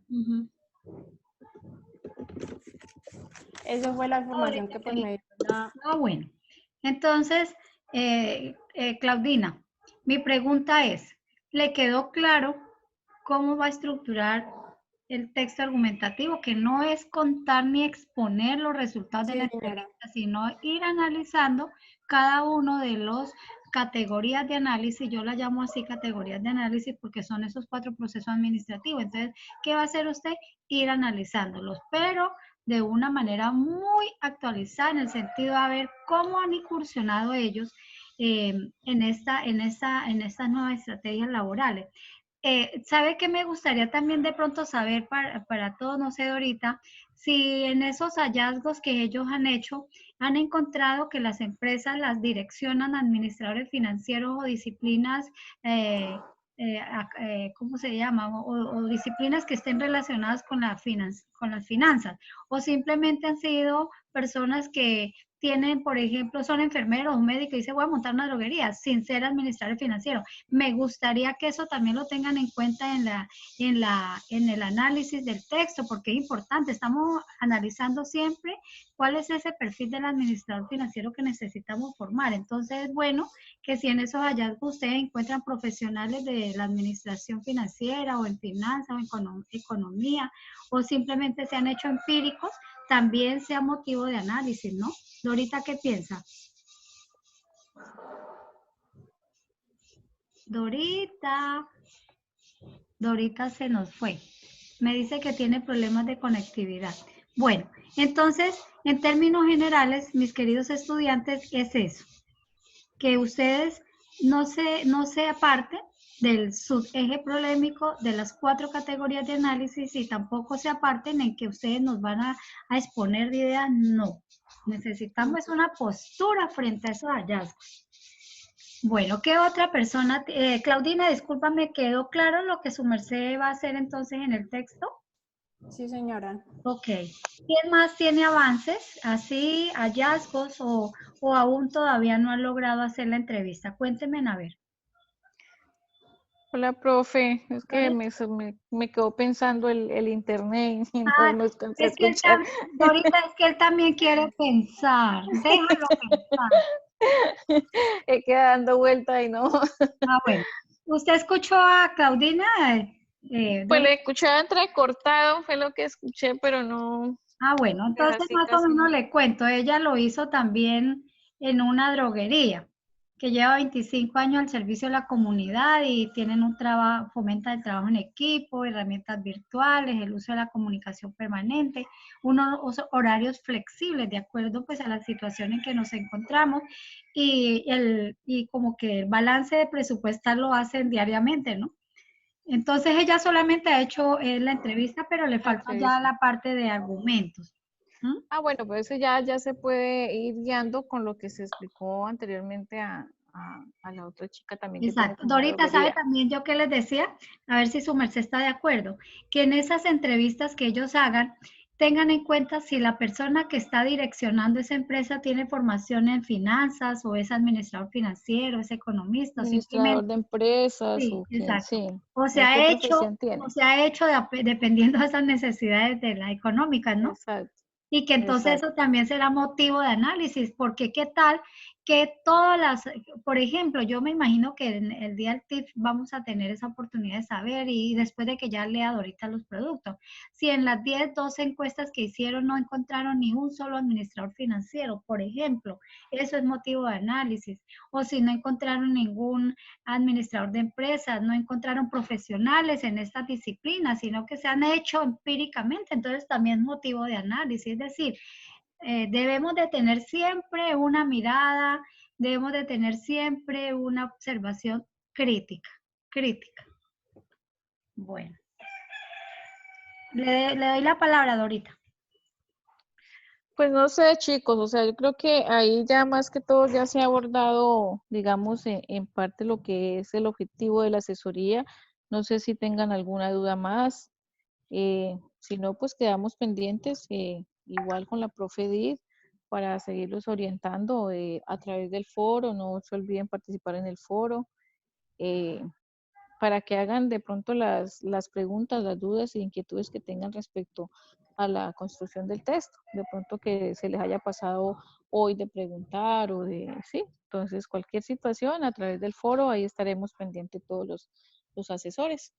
Eso fue la información que pues me dio la... Bueno. Entonces, Claudina, mi pregunta es, ¿le quedó claro cómo va a estructurar el texto argumentativo? Que no es contar ni exponer los resultados de la entrevista, sino ir analizando cada uno de los categorías de análisis. Yo la llamo así categorías de análisis porque son esos 4 procesos administrativos. Entonces, ¿qué va a hacer usted? Ir analizándolos, pero de una manera muy actualizada, en el sentido de ver cómo han incursionado ellos en estas nuevas estrategias laborales. ¿Sabe qué me gustaría también de pronto saber para todos, no sé, Dorita, si en esos hallazgos que ellos han hecho, han encontrado que las empresas las direccionan administradores financieros o disciplinas, ¿cómo se llama? O disciplinas que estén relacionadas con las finanzas, o simplemente han sido personas que tienen, por ejemplo, son enfermeros o médicos y dicen voy a montar una droguería sin ser administrador financiero. Me gustaría que eso también lo tengan en cuenta en el análisis del texto, porque es importante. Estamos analizando siempre cuál es ese perfil del administrador financiero que necesitamos formar. Entonces es bueno que si en esos hallazgos ustedes encuentran profesionales de la administración financiera o en finanzas o en economía, o simplemente se han hecho empíricos, también sea motivo de análisis, ¿no? Dorita, ¿qué piensa? Dorita se nos fue. Me dice que tiene problemas de conectividad. Bueno, entonces, en términos generales, mis queridos estudiantes, es eso. Que ustedes no se aparten del subeje problemático de las 4 categorías de análisis y tampoco se aparten en que ustedes nos van a exponer de ideas. No. Necesitamos una postura frente a esos hallazgos. Bueno, ¿qué otra persona? Claudina, discúlpame, ¿quedó claro lo que su merced va a hacer entonces en el texto? Sí, señora. Ok. ¿Quién más tiene avances, así, hallazgos o aún todavía no ha logrado hacer la entrevista? Cuéntenme, a ver. Hola, profe. Es que me quedó pensando el internet y no alcancé a escuchar. Ahorita es que él también quiere pensar. Déjalo pensar. He quedado dando vuelta y no. Bueno. ¿Usted escuchó a Claudina? Pues le escuchaba entrecortado, fue lo que escuché, pero no. Bueno, entonces más o menos le cuento. Ella lo hizo también en una droguería que lleva 25 años al servicio de la comunidad y tienen un trabajo, fomenta el trabajo en equipo, herramientas virtuales, el uso de la comunicación permanente, unos horarios flexibles de acuerdo pues a la situación en que nos encontramos y como que el balance de presupuestal lo hacen diariamente, ¿no? Entonces ella solamente ha hecho la entrevista, pero le falta ya la parte de argumentos. Bueno, pues eso ya se puede ir guiando con lo que se explicó anteriormente a la otra chica también. Exacto. Dorita, ¿sabe también yo qué les decía? A ver si su merced está de acuerdo. Que en esas entrevistas que ellos hagan, tengan en cuenta si la persona que está direccionando esa empresa tiene formación en finanzas o es administrador financiero, es economista, o Administrador simplemente, de empresas sí, o qué, exacto. sí. O se ¿O qué ha hecho, profesión tiene? dependiendo de esas necesidades de la económica, ¿no? Exacto, Y que entonces exacto. eso también será motivo de análisis, porque qué tal que todas las, por ejemplo, yo me imagino que en el día del TIP vamos a tener esa oportunidad de saber y después de que ya lea ahorita los productos, si en las 10, 12 encuestas que hicieron no encontraron ni un solo administrador financiero, por ejemplo, eso es motivo de análisis, o si no encontraron ningún administrador de empresas, no encontraron profesionales en esta disciplina, sino que se han hecho empíricamente, entonces también motivo de análisis, es decir, debemos de tener siempre una mirada, debemos de tener siempre una observación crítica, crítica. Bueno, le doy la palabra a Dorita. Pues no sé, chicos, o sea, yo creo que ahí ya más que todo ya se ha abordado, digamos, en parte lo que es el objetivo de la asesoría. No sé si tengan alguna duda más. Si no, pues quedamos pendientes, igual con la profe Edith, para seguirlos orientando a través del foro. No se olviden participar en el foro. eh, para que hagan de pronto las preguntas, las dudas y inquietudes que tengan respecto a la construcción del texto. De pronto que se les haya pasado hoy de preguntar o de, sí. Entonces, cualquier situación a través del foro, ahí estaremos pendientes todos los asesores.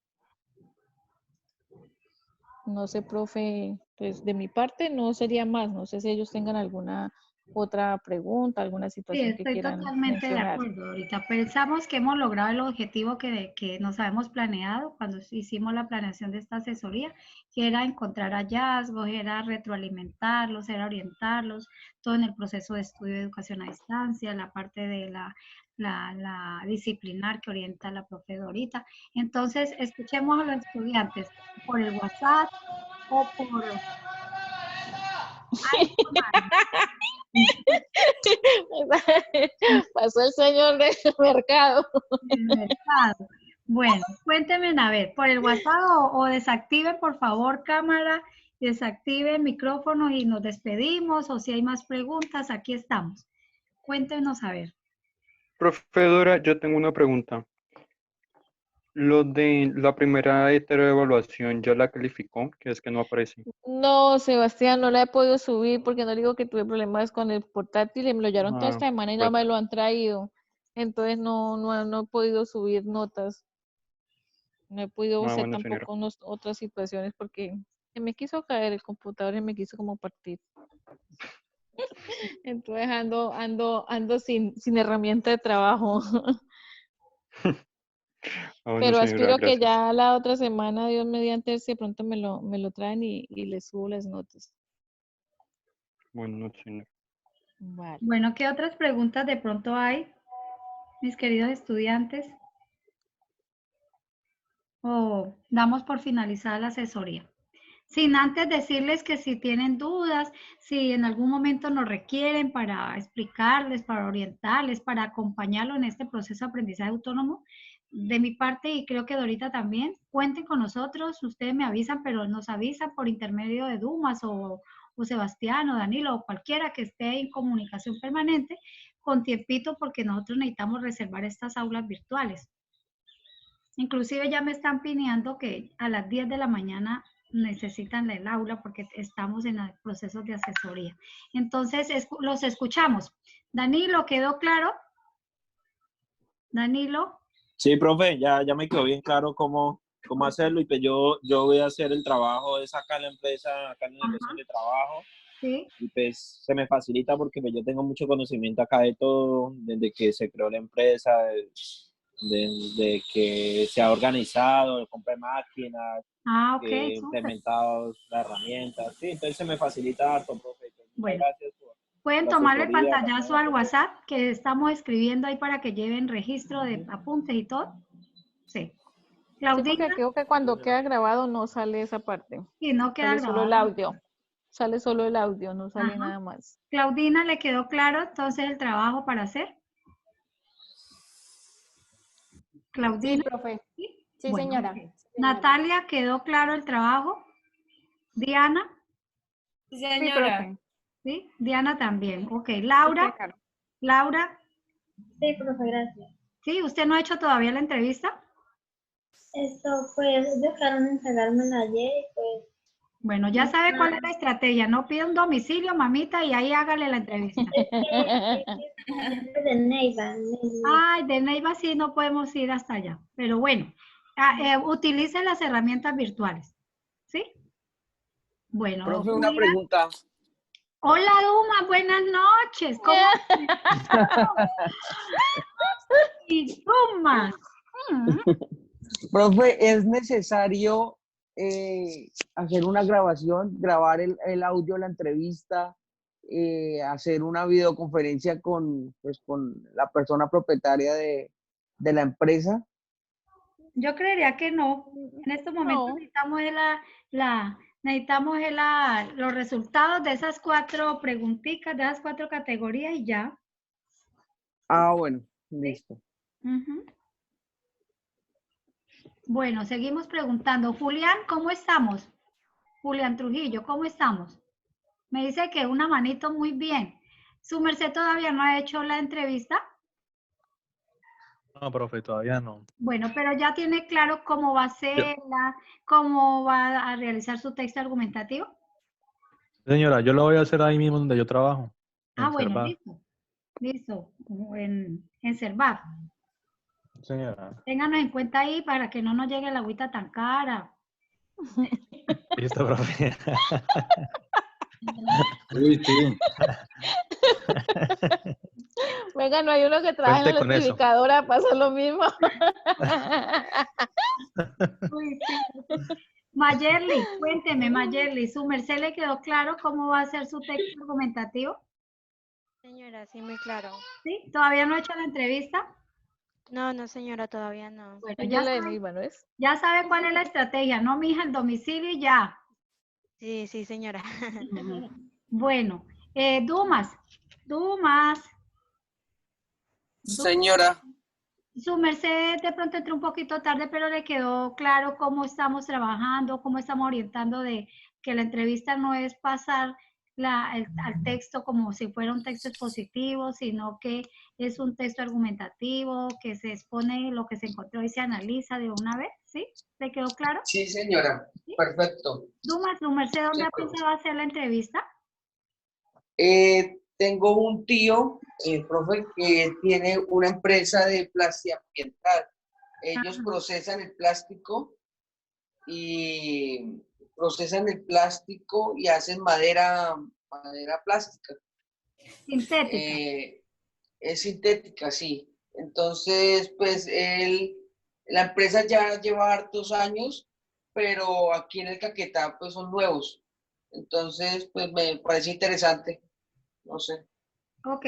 No sé, profe, pues de mi parte no sería más. No sé si ellos tengan alguna otra pregunta, alguna Sí, situación que estoy quieran totalmente de mencionar. acuerdo. Ahorita pensamos que hemos logrado el objetivo que nos habíamos planeado cuando hicimos la planeación de esta asesoría, que era encontrar hallazgos, era retroalimentarlos, era orientarlos, todo en el proceso de estudio de educación a distancia, la parte de la disciplinar que orienta la profe Dorita. Entonces, escuchemos a los estudiantes por el WhatsApp o por... Ay, Pasó el señor del mercado. el mercado. Bueno, cuéntenme a ver, por el WhatsApp o desactiven por favor cámara, desactiven micrófono y nos despedimos, o si hay más preguntas, aquí estamos. Cuéntenos a ver. Profe Dora, yo tengo una pregunta. Lo de la primera heteroevaluación ya la calificó, que es que no aparece. No, Sebastián, no la he podido subir porque no le digo que tuve problemas con el portátil y me lo llevaron toda esta semana y no me lo han traído. Entonces no he podido subir notas. No he podido hacer Bueno, señora. tampoco otras situaciones porque se me quiso caer el computador y me quiso como partir. Entonces ando sin herramienta de trabajo. Bueno, Pero señora, aspiro que gracias. ya la otra semana, Dios mediante, si de pronto me lo traen y les subo las notas. Bueno, señora. Vale. Bueno, ¿qué otras preguntas de pronto hay, mis queridos estudiantes? O damos por finalizada la asesoría. Sin antes decirles que si tienen dudas, si en algún momento nos requieren para explicarles, para orientarles, para acompañarlo en este proceso de aprendizaje autónomo, de mi parte, y creo que Dorita también, cuenten con nosotros, ustedes me avisan, pero nos avisan por intermedio de Dumas o Sebastián o Danilo o cualquiera que esté en comunicación permanente con tiempito, porque nosotros necesitamos reservar estas aulas virtuales. Inclusive ya me están pidiendo que a las 10 de la mañana necesitan el aula porque estamos en el proceso de asesoría. Entonces, los escuchamos. Danilo, ¿quedó claro? Danilo. Sí, profe, ya me quedó bien claro cómo hacerlo y pues yo voy a hacer el trabajo, es acá en la empresa, acá en el negocio de trabajo. Sí. Y pues se me facilita porque pues, yo tengo mucho conocimiento acá de todo, desde que se creó la empresa, desde que se ha organizado, compré máquinas, Ok, implementado las herramientas, sí, entonces se me facilita harto, profe. Bueno, gracias por pueden la tomarle asesoría, pantallazo al WhatsApp que estamos escribiendo ahí para que lleven registro de apuntes y todo. Sí. Sí, Claudina. porque creo que cuando queda grabado no sale esa parte. Sí, no queda sale solo el grabado. audio. Sale solo el audio, no sale Ajá. nada más. Claudina, ¿le quedó claro entonces el trabajo para hacer? Claudina. Sí, profe. Sí, Sí, bueno, señora. okay. Sí, señora. Natalia, ¿quedó claro el trabajo? Diana. Sí, Sí, señora. profe. ¿Sí? Diana también. Ok, Sí, Laura. claro. Laura, Sí, profe, gracias. ¿sí? ¿Usted no ha hecho todavía la entrevista? Esto, pues, dejaron encargármela ayer y pues, Bueno, ya sabe cuál es la estrategia. No pida un domicilio, mamita, y ahí hágale la entrevista. es de Neiva. Ay, de Neiva sí no podemos ir hasta allá. Pero bueno, utilice las herramientas virtuales. ¿Sí? Bueno, Profe, una Julián. pregunta. Hola, Duma, buenas noches. ¿Cómo estás? Y Duma. Profe, ¿es necesario hacer una grabación, grabar el audio de la entrevista, hacer una videoconferencia con, pues, con la persona propietaria de la empresa? Yo creería que no. En estos momentos No. necesitamos necesitamos los resultados de esas 4 preguntitas, de esas 4 categorías y ya. Ah, bueno, listo. Ujú. Bueno, seguimos preguntando. Julián, ¿cómo estamos? Julián Trujillo, ¿cómo estamos? Me dice que una manito muy bien. ¿Su merced todavía no ha hecho la entrevista? No, profe, todavía no. Bueno, pero ya tiene claro cómo va a hacerla, cómo va a realizar su texto argumentativo. Señora, yo lo voy a hacer ahí mismo donde yo trabajo. Ah, en bueno, Servat. listo. Listo, como en Servat. Señora, Ténganos en cuenta ahí para que no nos llegue la agüita tan cara. listo, profe. Uy, sí. Venga, no hay uno que trabaja en Cuente la con eso. notificadora, pasa lo mismo. Uy, sí. Mayerly, cuénteme, Mayerly, ¿su merced le quedó claro cómo va a ser su texto argumentativo? Señora, sí, muy claro. ¿Sí? ¿Todavía no ha hecho la entrevista? No, no, señora, todavía no. Bueno, Ella es la de Neiva, ¿no es? ya sabe cuál es la estrategia, no, mija, el domicilio y ya. Sí, sí, señora. Bueno, Dumas, Señora, su merced de pronto entró un poquito tarde, pero le quedó claro cómo estamos trabajando, cómo estamos orientando de que la entrevista no es pasar al texto como si fuera un texto expositivo, sino que es un texto argumentativo, que se expone lo que se encontró y se analiza de una vez, ¿sí? ¿Le quedó claro? sí, señora, ¿Sí? perfecto. Dumas, su merced, ¿dónde ha profe. pensado hacer la entrevista? Tengo un tío, profe, que tiene una empresa de plástico ambiental. Ellos procesan el plástico y hacen madera plástica. Sintética. Es sintética, sí. Entonces, pues la empresa ya lleva hartos años, pero aquí en el Caquetá, pues son nuevos. Entonces, pues me parece interesante. No sé. Ok.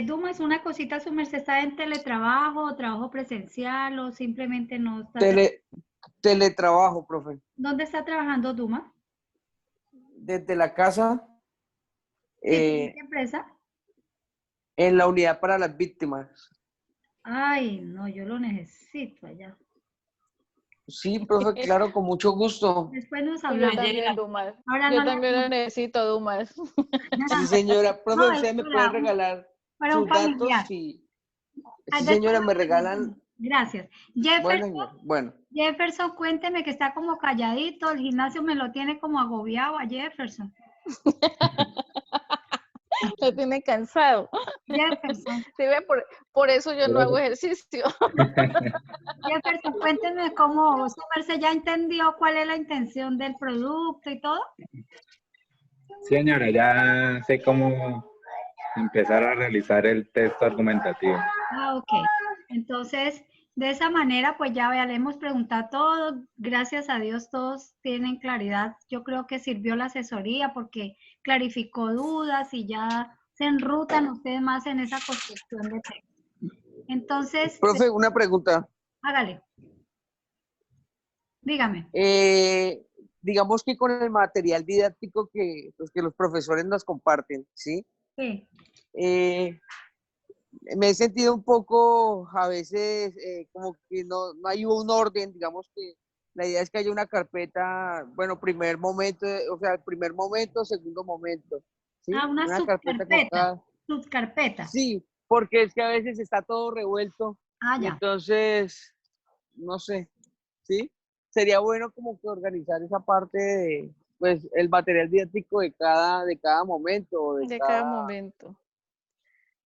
Dumas, una cosita, su merced está en teletrabajo, trabajo presencial o simplemente no está Teletrabajo, profe. ¿Dónde está trabajando Dumas? Desde la casa, Sí, ¿en qué empresa? en la unidad para las víctimas. Ay, no, yo lo necesito allá. Sí, profe, claro, con mucho gusto. Después nos Yo hablamos. también, Dumas. Ahora Yo no le también lo necesito, Dumas. Sí, señora. Profe, No, es ustedes me pueden regalar para un sus datos familiar. y... Ay, Sí, después señora, nos me hablamos. regalan... Gracias. Bueno, señor. Bueno. Jefferson, cuénteme que está como calladito. El gimnasio me lo tiene como agobiado a Jefferson. Lo tiene cansado. Jefferson. Sí, ve, por eso yo no hago ejercicio. Jefferson, cuénteme cómo su merced ya entendió cuál es la intención del producto y todo. Señora, ya sé cómo empezar a realizar el texto argumentativo. Ah, ok. Entonces, de esa manera, pues ya vea, le hemos preguntado todo. Gracias a Dios todos tienen claridad. Yo creo que sirvió la asesoría porque clarificó dudas y ya se enrutan ustedes más en esa construcción de texto. Entonces, Profe, una pregunta. hágale. Dígame. Digamos que con el material didáctico que los profesores nos comparten, ¿sí? Sí. Me he sentido un poco, a veces, como que no hay un orden, digamos que La idea es que haya una carpeta, bueno, primer momento, o sea, primer momento, segundo momento, ¿sí? Ah, una carpeta con subcarpeta. cada... Subcarpeta. Sí, porque es que a veces está todo revuelto. Ah, Y ya. entonces, no sé, ¿sí? Sería bueno como que organizar esa parte de, pues, el material didáctico de cada momento, o De cada momento.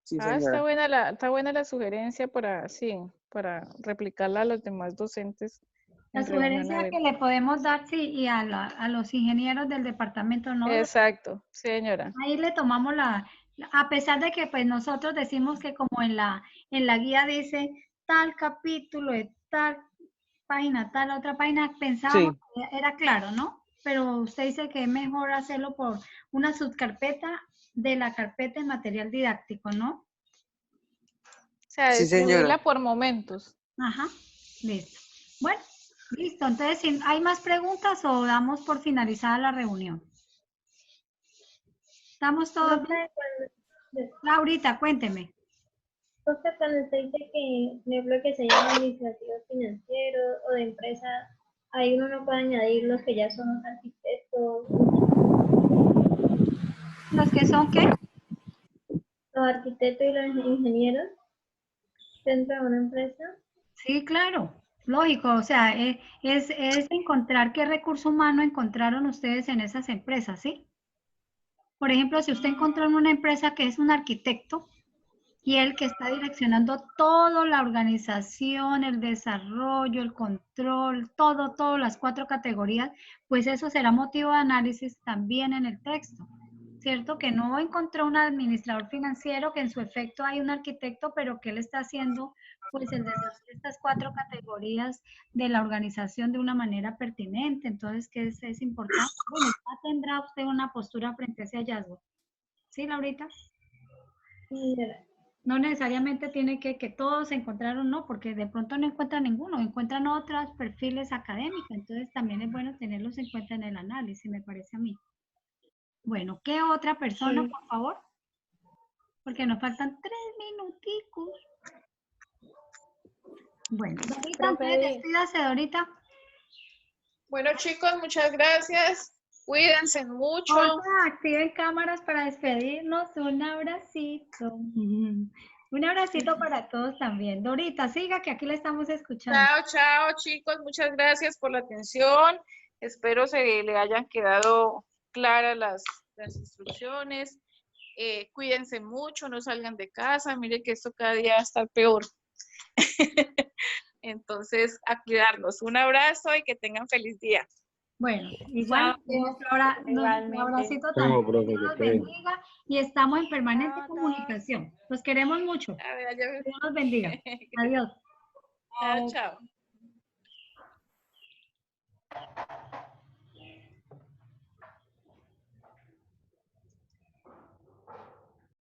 Sí, Está señora. está buena la sugerencia para, sí, para replicarla a los demás docentes. La en reunión, a sugerencia ver. que le podemos dar, sí, y a los ingenieros del departamento, ¿no? Exacto, señora. Ahí le tomamos a pesar de que pues nosotros decimos que como en la guía dice tal capítulo de tal página, tal otra página, pensábamos que era claro, ¿no? Pero usted dice que es mejor hacerlo por una subcarpeta de la carpeta de material didáctico, ¿no? O sea, Sí, distribuirla señora. por momentos. Ajá, listo. Bueno, listo. Entonces, ¿hay más preguntas o damos por finalizada la reunión? ¿Estamos todos bien? Laurita, cuénteme. Profe, cuando usted dice que, por ejemplo, que se llama administrativo financiero o de empresa, ahí uno no puede añadir los que ya son arquitectos. ¿Los que son qué? Los arquitectos y los ingenieros dentro de una empresa. Sí, claro, lógico. O sea, es encontrar qué recurso humano encontraron ustedes en esas empresas, ¿sí? Por ejemplo, si usted encontró en una empresa que es un arquitecto y el que está direccionando toda la organización, el desarrollo, el control, todas las 4 categorías, pues eso será motivo de análisis también en el texto. ¿Cierto? Que no encontró un administrador financiero, que en su efecto hay un arquitecto, pero que él está haciendo pues el desarrollo de estas 4 categorías de la organización de una manera pertinente. Entonces, que es importante. Bueno, ya tendrá usted una postura frente a ese hallazgo. ¿Sí, Laurita? Sí. No necesariamente tiene que todos encontraron, no, porque de pronto no encuentran ninguno, encuentran otros perfiles académicos. Entonces, también es bueno tenerlos en cuenta en el análisis, me parece a mí. Bueno, ¿qué otra persona, por favor? Porque nos faltan 3 minuticos. Bueno, Dorita, entonces despídase, Dorita. Bueno, chicos, muchas gracias. Cuídense mucho. Porfa, activen cámaras para despedirnos. Un abracito. Un abracito para todos también. Dorita, siga que aquí le estamos escuchando. Chao, chao, chicos. Muchas gracias por la atención. Espero se le hayan quedado claras las instrucciones. Cuídense mucho, no salgan de casa. Mire que esto cada día está peor. Entonces, a cuidarnos. Un abrazo y que tengan feliz día. Bueno, igual, nuestro abracito también. profe, Dios los que esté bien. bendiga y estamos en permanente comunicación. Los queremos mucho. A ver, Dios los bendiga. Adiós. Chao, chao.